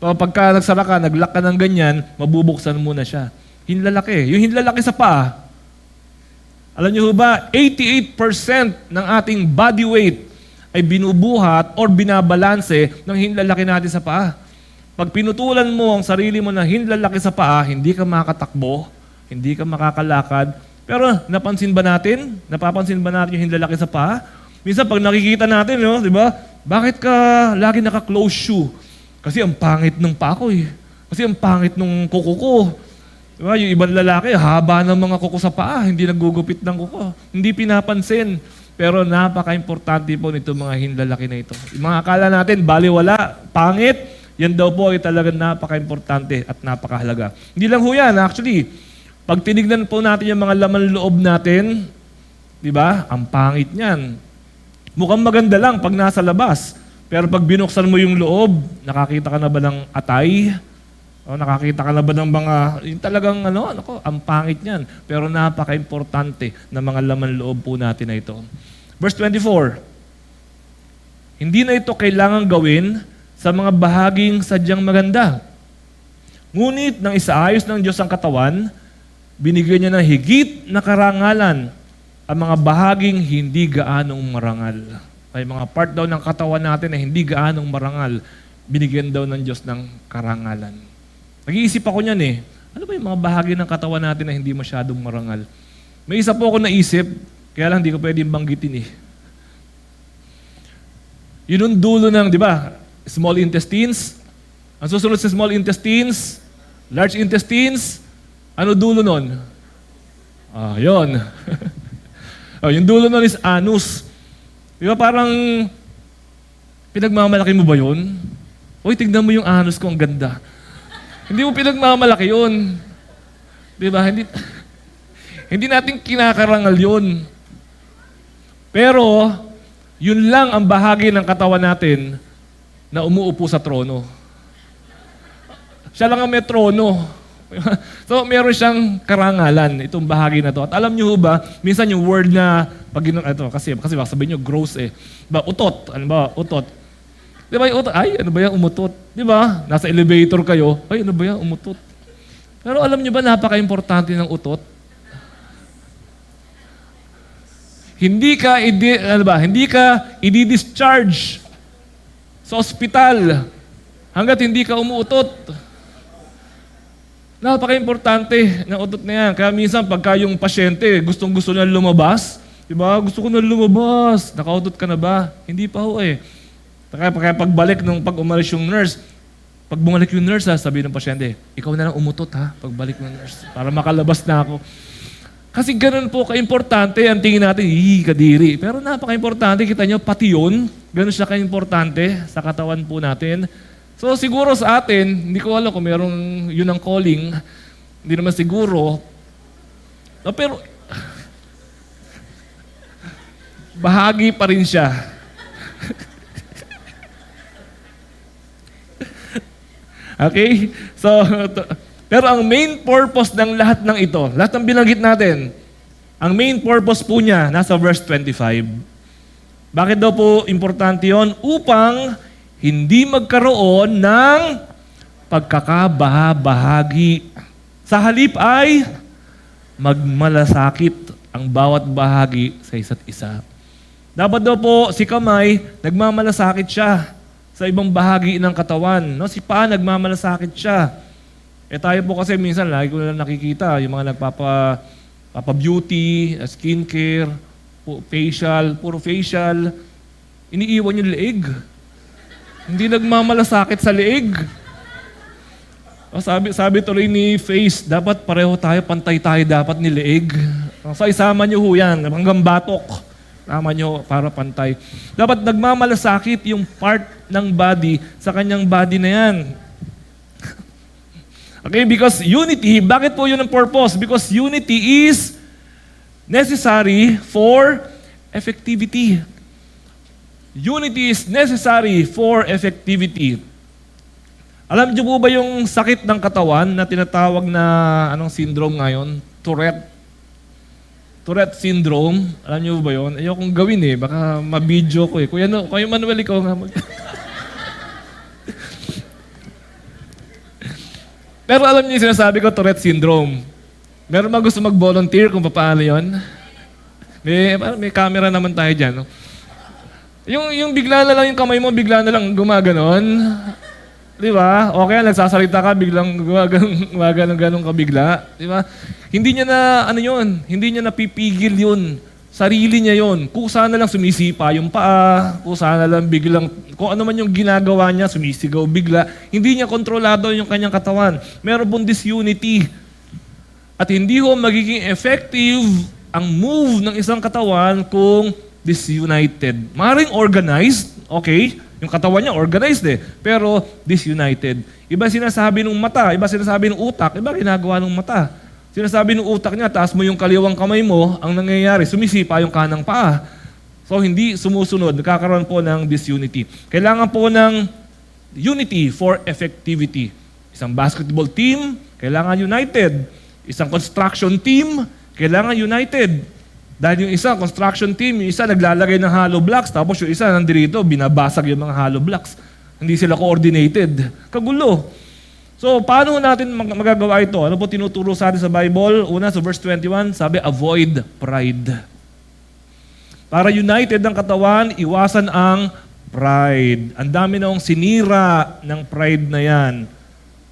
Pagka nagsara ka, nag-lock ka ng ganyan, mabubuksan mo na siya. Hinlalaki. Yung hinlalaki sa paa, alam niyo ba, 88% ng ating body weight ay binubuhat or binabalanse ng hinlalaki natin sa paa. Pag pinutulan mo ang sarili mo ng hinlalaki sa paa, hindi ka makakatakbo, hindi ka makakalakad. Pero napapansin ba natin yung hinlalaki sa paa? Minsan pag nakikita natin, no, di ba? Bakit ka lagi naka-close shoe? Kasi ang pangit ng paa ko eh. Kasi ang pangit ng kuko ko. Diba? Yung ibang lalaki, haba ng mga kuko sa paa, hindi nagugupit ng kuko. Hindi pinapansin. Pero napaka-importante po nito mga hinlalaki na ito. Yung mga akala natin, baliwala, pangit, yan daw po ay talagang napaka-importante at napakahalaga. Hindi lang ho yan, actually. Pag tinignan po natin yung mga laman loob natin, di ba? Ang pangit niyan. Mukhang maganda lang pag nasa labas. Pero pag binuksan mo yung loob, nakakita ka na ba ng atay? O nakakita ka na ba ng mga, yung talagang ang pangit niyan. Pero napaka-importante na mga laman loob po natin na ito. Verse 24. Hindi na ito kailangang gawin sa mga bahaging sadyang maganda. Ngunit nang isaayos ng Diyos ang katawan, binigyan niya ng higit na karangalan ang mga bahaging hindi gaanong marangal. May mga part daw ng katawan natin na hindi gaanong marangal, binigyan daw ng Diyos ng karangalan. Nag-iisip ako niyan eh. Ano ba yung mga bahagi ng katawan natin na hindi masyadong marangal? May isa po ako naisip, kaya lang hindi ko pwedeng banggitin eh. Yun yung dulo ng, di ba, small intestines. Ang susunod sa small intestines, large intestines, ano dulo nun? Yun. Yung dulo nun is anus. Di ba parang pinagmamalaki mo ba yun? Uy, tignan mo yung anus ko, ang ganda. Hindi mo pinagmamalaki yun. Di ba? Hindi natin kinakarangal yun. Pero, yun lang ang bahagi ng katawan natin na umuupo sa trono. Siya lang ang may trono. So, meron siyang karangalan, itong bahagi na to. At alam niyo ba, minsan yung word na, kasi baka sabihin niyo, gross eh. Diba, utot. Ano ba? Utot. Di ba yung utot? Ay, ano ba yan? Umutot. Di ba? Nasa elevator kayo. Ay, ano ba yan? Umutot. Pero alam niyo ba, napaka-importante ng utot? Hindi ka i-discharge sa ospital hanggat hindi ka umuutot. Napaka-importante ng utot na yan. Kaya minsan, pagka yung pasyente, gustong-gusto na lumabas, di ba? Gusto ko na lumabas. Nakautot ka na ba? Hindi pa ho eh. Kaya pagbalik pag umalis yung nurse, pag bumalik yung nurse, sabi ng pasyente, ikaw na lang umutot ha, pagbalik ng nurse, para makalabas na ako. Kasi ganun po ka-importante ang tingin natin, kadiri. Pero napaka-importante, kita nyo, pati yun, ganun siya ka-importante sa katawan po natin. So siguro sa atin, hindi ko alam kung merong yun ang calling, hindi naman siguro. No, pero bahagi pa rin siya. Okay? So, pero ang main purpose ng lahat ng ito, lahat ng binanggit natin, ang main purpose po niya, nasa verse 25. Bakit daw po importante yon? Upang hindi magkaroon ng pagkakabahabahagi. Sa halip ay magmalasakit ang bawat bahagi sa isa't isa. Dapat daw po si kamay, nagmamalasakit siya sa ibang bahagi ng katawan. No? Si paa, nagmamalasakit siya. Tayo po kasi minsan, lagi ko na nakikita, yung mga nagpapa-beauty, skincare, facial, puro facial, iniiwan yung leeg. Hindi nagmamalasakit sa leeg. Sabi tuloy ni Face, dapat pareho tayo, pantay tayo dapat ni leeg. So isama nyo ho yan, hanggang batok. Tama nyo para pantay. Dapat nagmamalasakit yung part ng body sa kanyang body na yan. Okay, because unity, bakit po yun ang purpose? Because unity is necessary for effectivity. Unity is necessary for effectivity. Alam niyo po ba yung sakit ng katawan na tinatawag na anong syndrome ngayon? Tourette syndrome. Alam niyo ba yun? Ayokong gawin baka ma-video ko Kuya Manuel, ikaw nga Pero alam niyo yung sinasabi ko, Tourette syndrome. Meron ba gusto mag-volunteer kung paano yun? May camera naman tayo dyan. No? Yung bigla na lang yung kamay mo, bigla na lang gumaganon. Di ba? Okay, nagsasalita ka, biglang gumaganon ka bigla. Di ba? Hindi niya na, hindi niya napipigil yun. Sarili niya yun. Kusa na lang sumisipa yung paa, kusa na lang biglang, kung ano man yung ginagawa niya, sumisigaw bigla. Hindi niya kontrolado yung kanyang katawan. Meron pong disunity. At hindi ho magiging effective ang move ng isang katawan kung disunited. Maring organized, okay, yung katawan niya organized pero disunited. Iba sinasabi ng mata, iba sinasabi ng utak, iba ginagawa ng mata. Sinasabi ng utak niya, taas mo yung kaliwang kamay mo, ang nangyayari, sumisipa yung kanang paa. So hindi sumusunod, nagkakaroon po ng disunity. Kailangan po ng unity for effectivity. Isang basketball team, kailangan united. Isang construction team, kailangan united. Dahil yung isa, construction team, yung isa naglalagay ng hollow blocks, tapos yung isa nandirito, binabasag yung mga hollow blocks. Hindi sila coordinated. Kagulo. So, paano natin magagawa ito? Ano po tinuturo sa atin sa Bible? Una, sa verse 21, sabi, avoid pride. Para united ang katawan, iwasan ang pride. Ang dami nang sinira ng pride na yan.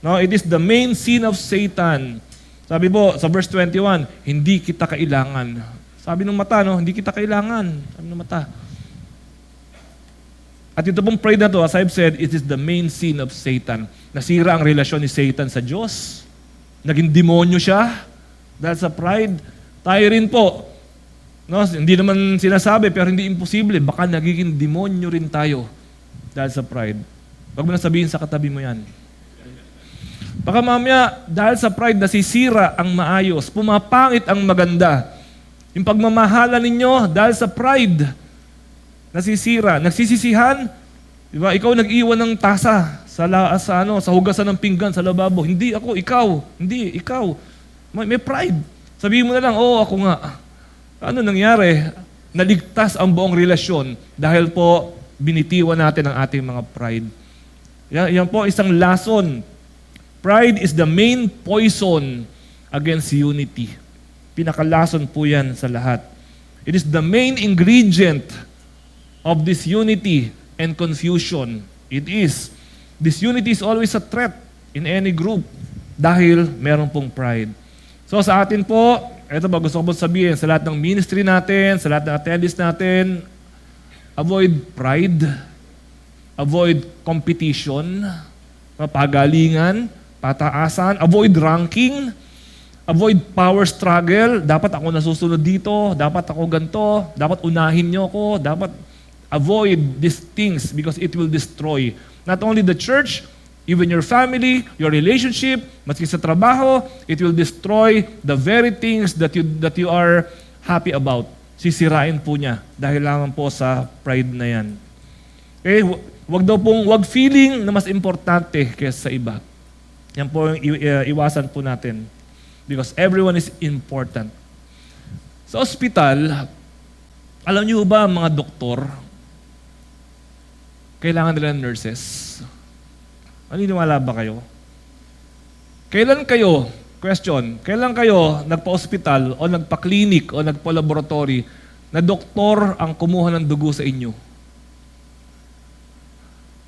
No, it is the main sin of Satan. Sabi po, sa verse 21, hindi kita kailangan. Sabi ng mata, hindi kita kailangan. Sabi ng mata. At ito pong pride na to, as I've said, it is the main sin of Satan. Nasira ang relasyon ni Satan sa Diyos. Naging demonyo siya dahil sa pride. Tayo rin po. No, hindi naman sinasabi, pero hindi imposible. Baka nagiging demonyo rin tayo dahil sa pride. Huwag mo na sabihin sa katabi mo yan. Baka mamaya, dahil sa pride, nasisira ang maayos. Pumapangit ang maganda. Yung pagmamahala ninyo, dahil sa pride, nasisira. Nagsisisihan, di ba? Ikaw nag-iwan ng tasa sa hugasan ng pinggan sa lababo. Hindi ako, ikaw. Hindi, ikaw. May pride. Sabihin mo na lang, ako nga. Ano nangyari? Naligtas ang buong relasyon dahil po binitiwan natin ang ating mga pride. Yan po isang lason. Pride is the main poison against unity. Pinakalason po yan sa lahat. It is the main ingredient of disunity and confusion. It is. Disunity is always a threat in any group dahil meron pong pride. So sa atin po, ito ba gusto ko po sabihin, sa lahat ng ministry natin, sa lahat ng attendees natin, avoid pride, avoid competition, pagalingan, pataasan, avoid ranking, Avoid power struggle. Dapat ako nasusunod dito. Dapat ako ganito. Dapat unahin niyo ako. Dapat avoid these things because it will destroy not only the church, even your family, your relationship, maski sa trabaho, it will destroy the very things that you are happy about. Sisirain po niya dahil lamang po sa pride na yan. Okay? Wag feeling na mas importante kaysa sa iba. Yan po yung iwasan po natin. Because everyone is important. Sa ospital, alam niyo ba mga doktor, kailangan nila ng nurses? Naniniwala ba kayo? Kailan kayo nagpa-ospital o nagpa-clinic o nagpa-laboratory na doktor ang kumuha ng dugo sa inyo?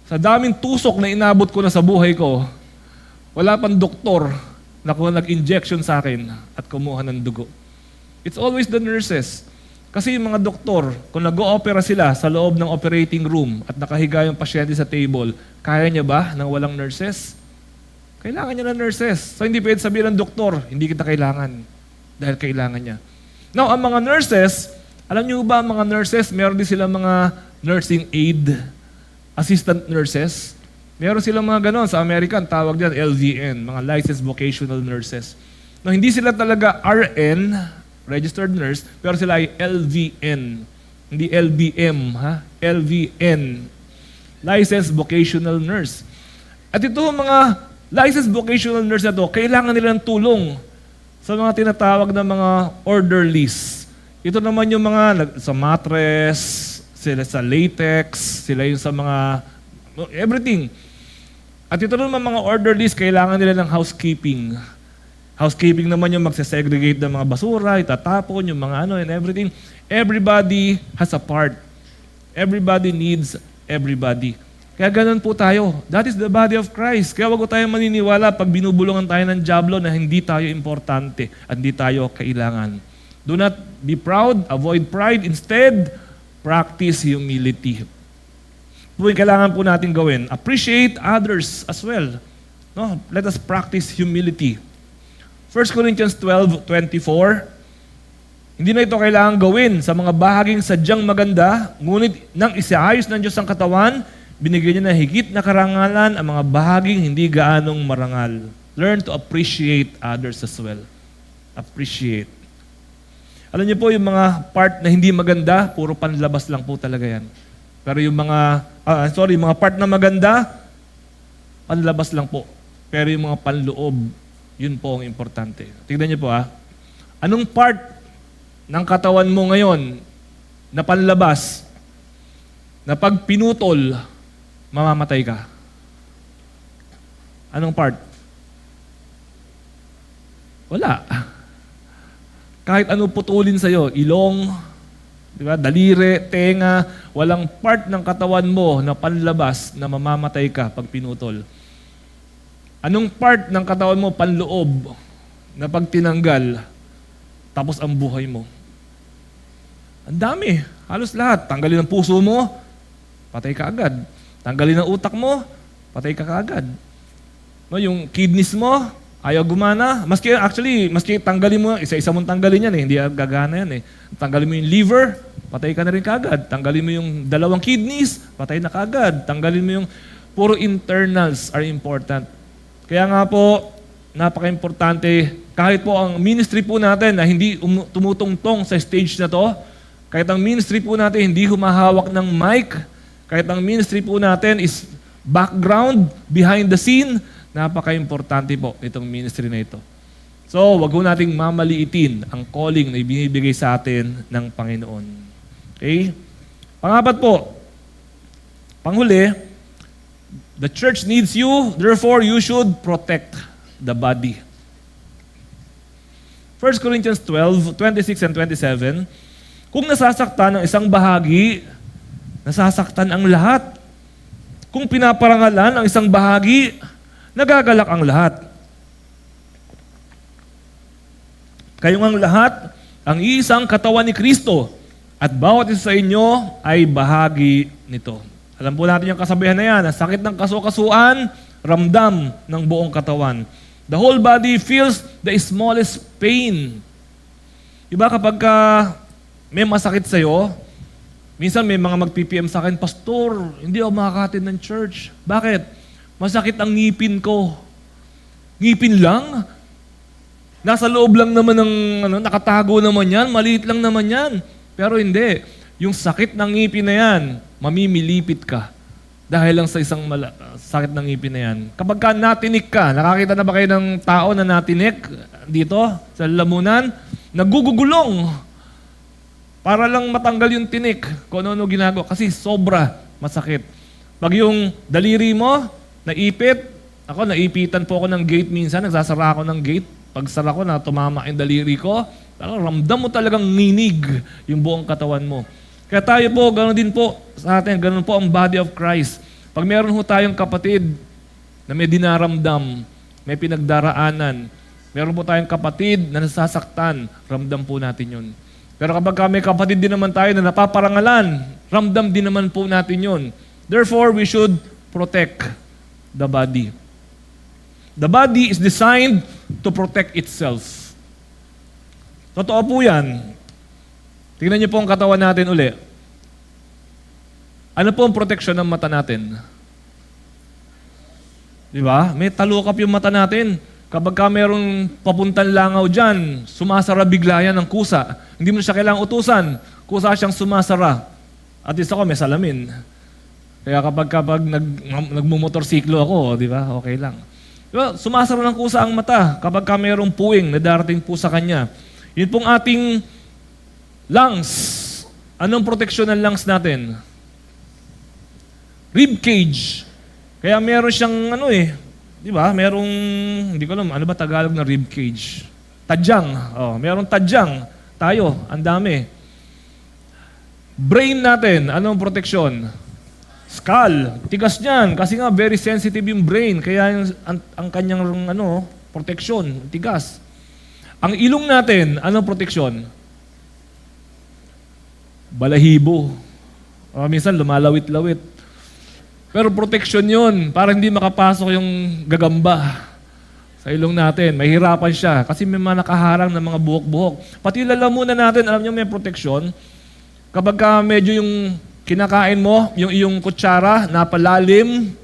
Sa daming tusok na inabot ko na sa buhay ko, wala pang doktor na nag-injection sa akin at kumuha ng dugo. It's always the nurses. Kasi yung mga doktor, kung nag-o-opera sila sa loob ng operating room at nakahiga yung pasyente sa table, kaya niya ba nang walang nurses? Kailangan niya ng nurses. So hindi pwede sabihin ng doktor, hindi kita kailangan. Dahil kailangan niya. Now, ang mga nurses, alam niyo ba ang mga nurses, meron din silang mga nursing aid, assistant nurses. Meron silang mga ganon. Sa American, tawag diyan LVN, mga licensed vocational nurses. No, hindi sila talaga RN, registered nurse, pero sila ay LVN. Hindi LBM, ha? LVN. Licensed vocational nurse. At ito mga licensed vocational nurse na to, kailangan nila ng tulong sa mga tinatawag na mga orderlies. Ito naman yung mga sa mattress, sila sa latex, sila yung sa mga everything. At ito naman mga orderlies, kailangan nila ng housekeeping. Housekeeping naman yung magsasegregate ng mga basura, itatapon, yung mga and everything. Everybody has a part. Everybody needs everybody. Kaya ganun po tayo. That is the body of Christ. Kaya wag ko tayong maniniwala pag binubulungan tayo ng dyablo na hindi tayo importante at hindi tayo kailangan. Do not be proud, avoid pride. Instead, practice humility. Ito yung kailangan po natin gawin. Appreciate others as well. No? Let us practice humility. 1 Corinthians 12:24, hindi na ito kailangan gawin sa mga bahaging sadyang maganda, ngunit nang isaayos ng Diyos ang katawan, binigyan niya ng higit na karangalan ang mga bahaging hindi gaanong marangal. Learn to appreciate others as well. Appreciate. Alam niyo po, yung mga part na hindi maganda, puro panlabas lang po talaga yan. Pero yung mga part na maganda, panlabas lang po. Pero yung mga panloob, yun po ang importante. Tignan niyo po anong part ng katawan mo ngayon na panlabas, na pag pinutol, mamamatay ka? Anong part? Wala. Kahit ano putulin sa'yo, ilong, di ba, daliri, tenga, walang part ng katawan mo na panlabas na mamamatay ka pag pinutol. Anong part ng katawan mo panloob na pag tinanggal, tapos ang buhay mo? Ang dami. Halos lahat. Tanggalin ang puso mo, patay ka agad. Tanggalin ang utak mo, patay ka agad. No, yung kidneys mo, ayaw gumana. Maski tanggalin mo, isa-isa mong tanggalin yan hindi gagana yan Tanggalin mo yung liver, patay ka na rin kaagad. Tanggalin mo yung 2 kidneys, patay na kaagad. Tanggalin mo yung, puro internals are important. Kaya nga po, napaka-importante, kahit po ang ministry po natin na hindi tumutungtong sa stage na to, kahit ang ministry po natin hindi humahawak ng mic, kahit ang ministry po natin is background, behind the scene, napaka-importante po itong ministry na ito. So, wag ho nating mamaliitin ang calling na ibinibigay sa atin ng Panginoon. Okay? Pangapat po, panghuli, the church needs you, therefore you should protect the body. 1 Corinthians 12:26 and 27, kung nasasaktan ang isang bahagi, nasasaktan ang lahat. Kung pinaparangalan ang isang bahagi, nagagalak ang lahat. Kayong ang lahat, ang iisang katawan ni Kristo, at bawat isa sa inyo ay bahagi nito. Alam po natin yung kasabihan na yan, ang sakit ng kasukasuan, ramdam ng buong katawan. The whole body feels the smallest pain. Diba kapag may masakit sa'yo, minsan may mga mag-PPM sa akin, Pastor, hindi ako makakatid ng church. Bakit? Masakit ang ngipin ko. Ngipin lang? Nasa loob lang naman ng, nakatago naman yan, maliit lang naman yan. Pero hindi. Yung sakit ng ngipin na yan, mamimilipit ka. Dahil lang sa isang sakit ng ngipin na yan. Kapag ka natinik ka, nakakita na ba kayo ng tao na natinik dito sa lamunan? Nagugugulong. Para lang matanggal yung tinik. Kung ano ginagawa. Kasi sobra masakit. Pag yung daliri mo, naipit. Ako, naipitan po ako ng gate minsan. Nagsasara ako ng gate. Pag sara ko na tumama yung daliri ko, ramdam mo talagang nginig yung buong katawan mo. Kaya tayo po, ganoon din po sa atin, ganoon po ang body of Christ. Pag meron ho tayong kapatid na may dinaramdam, may pinagdaraanan, meron po tayong kapatid na nasasaktan, ramdam po natin yun. Pero kapag may kapatid din naman tayo na napaparangalan, ramdam din naman po natin yun. Therefore, we should protect the body. The body is designed to protect itself. Totoo po yan. Tingnan niyo po ang katawan natin uli. Ano po ang protection ng mata natin? Di ba? May talukap yung mata natin. Kapag mayroong papuntang langaw dyan, sumasara bigla yan ng kusa. Hindi mo siya kailangang utusan. Kusa siyang sumasara. At least ako, may salamin. Kaya kapag nagmumotorsiklo ako, di ba? Okay lang. Diba? Sumasara ng kusa ang mata kapag mayroong puwing na darating po sa kanya. Yun pong ating lungs. Anong proteksyon ng lungs natin? Rib cage. Kaya meron siyang di ba? Merong, hindi ko alam, ano ba Tagalog na rib cage? Tadyang. Merong tadyang. Tayo, ang dami. Brain natin, anong proteksyon? Skull. Tigas niyan. Kasi nga, very sensitive yung brain. Kaya ang kanyang proteksyon, tigas. Ang ilong natin, anong proteksyon? Balahibo. Minsan lumalawit-lawit. Pero protection yun, para hindi makapasok yung gagamba sa ilong natin. Mahirapan siya kasi may mga nakaharang ng mga buhok-buhok. Pati yung lalamunan natin, alam niyo may protection. Kapag medyo yung kinakain mo, yung iyong kutsara, napalalim,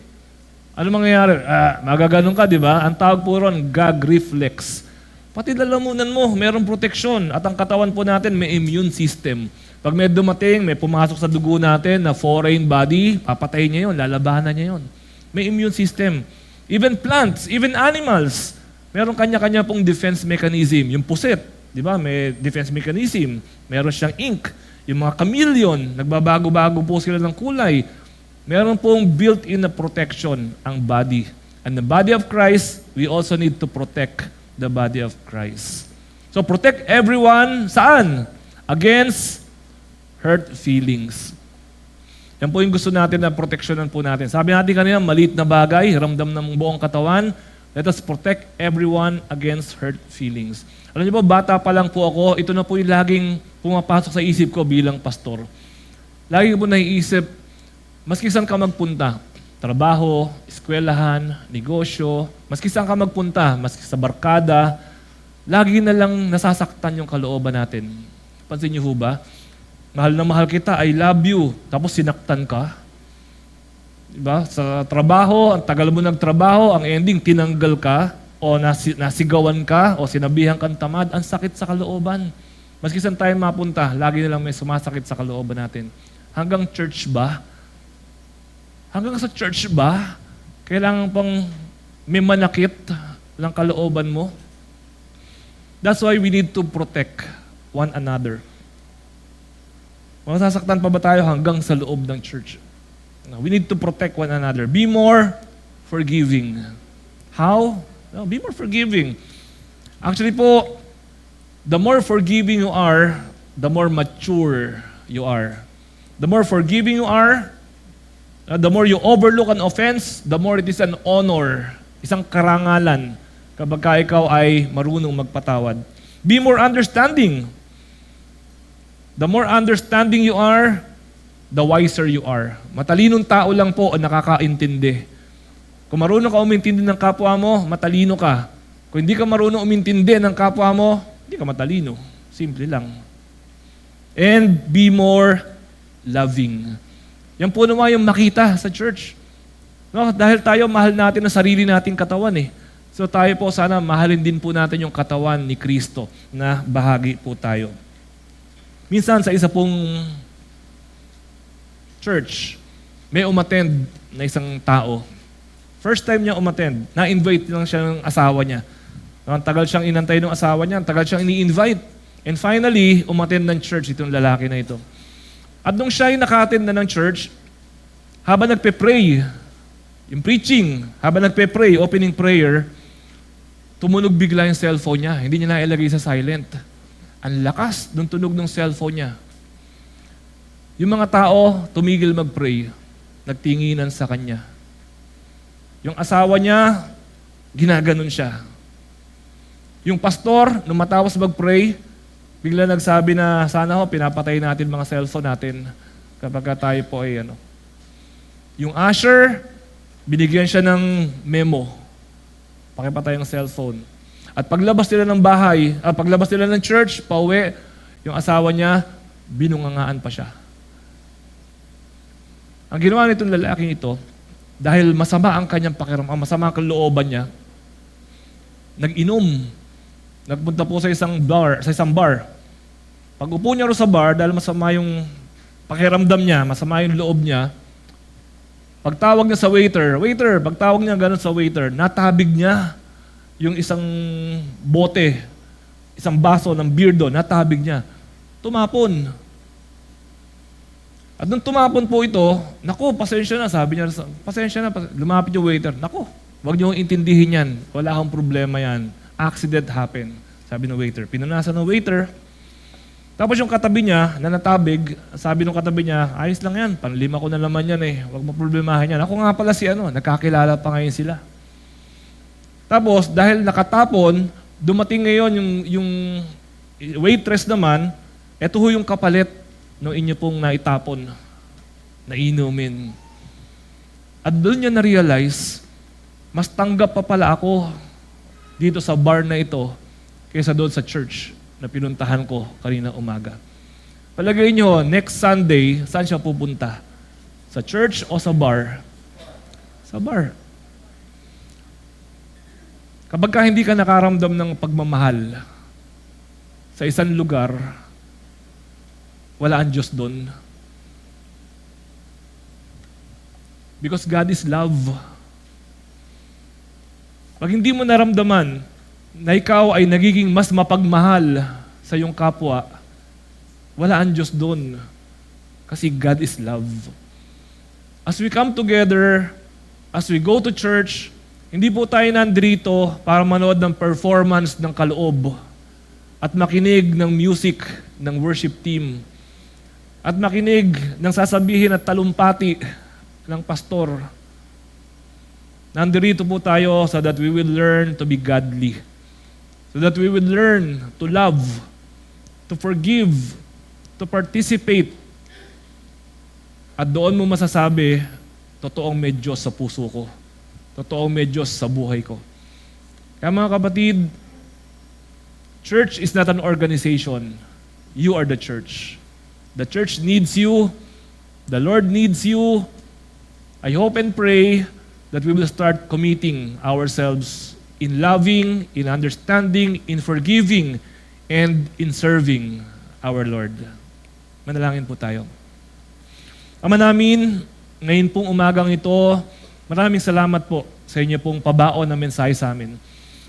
ano mangyayari? Magaganon ka, di ba? Ang tawag po ron, gag reflex. Pati lalamunan mo, mayroong protection. At ang katawan po natin, may immune system. Pag may dumating, may pumasok sa dugo natin na foreign body, papatayin niya yun, lalabanan niya yun. May immune system. Even plants, even animals, meron kanya-kanya pong defense mechanism. Yung pusit, di ba? May defense mechanism. Meron siyang ink. Yung mga chameleon, nagbabago-bago po sila ng kulay. Meron pong built-in na protection ang body. And the body of Christ, we also need to protect the body of Christ. So protect everyone, saan? Against hurt feelings. Yan po yung gusto natin na proteksyonan po natin. Sabi natin kanina, maliit na bagay, ramdam ng buong katawan. Let us protect everyone against hurt feelings. Alam niyo po, bata pa lang po ako, ito na po yung laging pumapasok sa isip ko bilang pastor. Lagi ko po naiisip, maski saan ka magpunta, trabaho, eskwelahan, negosyo, maski saan ka magpunta, maski sa barkada, lagi na lang nasasaktan yung kalooban natin. Pansin niyo ho ba? Mahal na mahal kita, I love you. Tapos sinaktan ka. Diba? Sa trabaho, ang tagal mo nagtrabaho, ang ending, tinanggal ka, o nasigawan ka, o sinabihan kang tamad, ang sakit sa kalooban. Maski saan tayo mapunta, lagi na lang may sumasakit sa kalooban natin. Hanggang church ba? Hanggang sa church ba? Kailangan pang may manakit ng kalooban mo? That's why we need to protect one another. Masasaktan pa ba tayo hanggang sa loob ng church? We need to protect one another. Be more forgiving. How? Be more forgiving. Actually po, the more forgiving you are, the more mature you are. The more forgiving you are, the more you overlook an offense, the more it is an honor, isang karangalan kapag ikaw ay marunong magpatawad. Be more understanding. The more understanding you are, the wiser you are. Matalinong tao lang po ang nakakaintindi. Kung marunong ka umintindi ng kapwa mo, matalino ka. Kung hindi ka marunong umintindi ng kapwa mo, hindi ka matalino. Simple lang. And be more loving. Yan po naman yung makita sa church. No, dahil tayo mahal natin ang sarili nating katawan eh. So tayo po sana mahalin din po natin yung katawan ni Kristo na bahagi po tayo. Minsan sa isa pong church, may umattend na isang tao. First time niya umattend, na-invite lang siya ng asawa niya. Ang tagal siyang inantay ng asawa niya, ang tagal siyang ini-invite. And finally, umattend ng church itong lalaki na ito. At nung siya ay naka-attend na ng church, habang nagpe-pray, yung preaching, habang nagpe-pray, opening prayer, tumunog bigla yung cellphone niya. Hindi niya nailagay sa silent. Ang lakas ng tunog ng cellphone niya. Yung mga tao, tumigil mag-pray. Nagtinginan sa kanya. Yung asawa niya, ginaganon siya. Yung pastor, nung matapos mag-pray, bigla nagsabi na, sana ho, pinapatay natin mga cellphone natin kapag tayo po ay Yung usher, binigyan siya ng memo. Pakipatay ang cellphone. At paglabas nila ng bahay, paglabas nila ng church, pauwi, yung asawa niya, binungangaan pa siya. Ang ginawa nitong lalaking ito, dahil masama ang kanyang pakiramdam, masama ang kalooban niya, nag-inom. Nagpunta po sa isang bar. Pag upo niya ro sa bar, dahil masama yung pakiramdam niya, masama yung loob niya, pagtawag niya sa waiter, pagtawag niya gano'n sa waiter, natabig niya yung isang bote, isang baso ng beer doon, natabig niya. Tumapon. At nung tumapon po ito, naku, pasensya na, sabi niya, pasensya na, lumapit yung waiter, naku, huwag niyo intindihin yan, wala akong problema yan, accident happened, sabi ng waiter. Pinunasan ng waiter, tapos yung katabi niya, na natabig, sabi ng katabi niya, ayos lang yan, panlima ko na naman yan eh, huwag mo problemahin yan. Ako nga pala nagkakilala pa ngayon sila. Tapos, dahil nakatapon, dumating ngayon yung waitress naman, eto ho yung kapalit ng inyo pong naitapon, na inumin. At doon niya na-realize, mas tanggap pa pala ako dito sa bar na ito kaysa doon sa church na pinuntahan ko kanina umaga. Palagay nyo, next Sunday, saan siya pupunta? Sa church o sa bar? Sa bar. Kapag ka hindi ka nakaramdam ng pagmamahal sa isang lugar, wala ang Diyos doon. Because God is love. Pag hindi mo naramdaman na ikaw ay nagiging mas mapagmahal sa iyong kapwa, wala ang Diyos doon. Kasi God is love. As we come together, as we go to church, hindi po tayo nandito para manood ng performance ng kaloob at makinig ng music ng worship team at makinig ng sasabihin at talumpati ng pastor. Nandito po tayo so that we will learn to be godly. So that we will learn to love, to forgive, to participate. At doon mo masasabi, totoong may Diyos sa puso ko. Totoong may Diyos sa buhay ko. Kaya mga kapatid, church is not an organization. You are the church. The church needs you. The Lord needs you. I hope and pray that we will start committing ourselves in loving, in understanding, in forgiving, and in serving our Lord. Manalangin po tayo. Ama namin, ngayon pong umagang ito, maraming salamat po sa inyo pong pabaon na mensahe sa amin.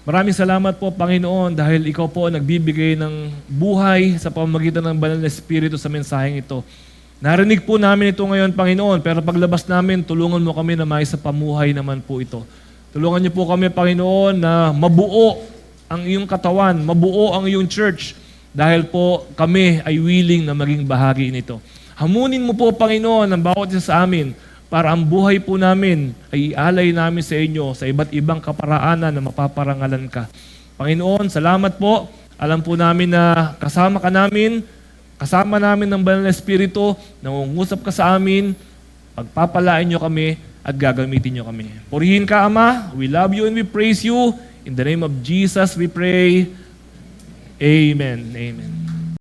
Maraming salamat po, Panginoon, dahil ikaw po nagbibigay ng buhay sa pamamagitan ng Banal na Espiritu sa mensaheng ito. Narinig po namin ito ngayon, Panginoon, pero paglabas namin, tulungan mo kami na maisapamuhay naman po ito. Tulungan niyo po kami, Panginoon, na mabuo ang iyong katawan, mabuo ang iyong church, dahil po kami ay willing na maging bahagi nito. Hamunin mo po, Panginoon, ang bawat isa sa amin, para ang buhay po namin ay ialay namin sa inyo sa iba't ibang kaparaanan na mapaparangalan ka. Panginoon, salamat po. Alam po namin na kasama ka namin, kasama namin ng Banal na Espiritu, nangungusap ka sa amin, pagpapalain niyo kami at gagamitin niyo kami. Purihin ka, Ama. We love you and we praise you. In the name of Jesus we pray. Amen. Amen.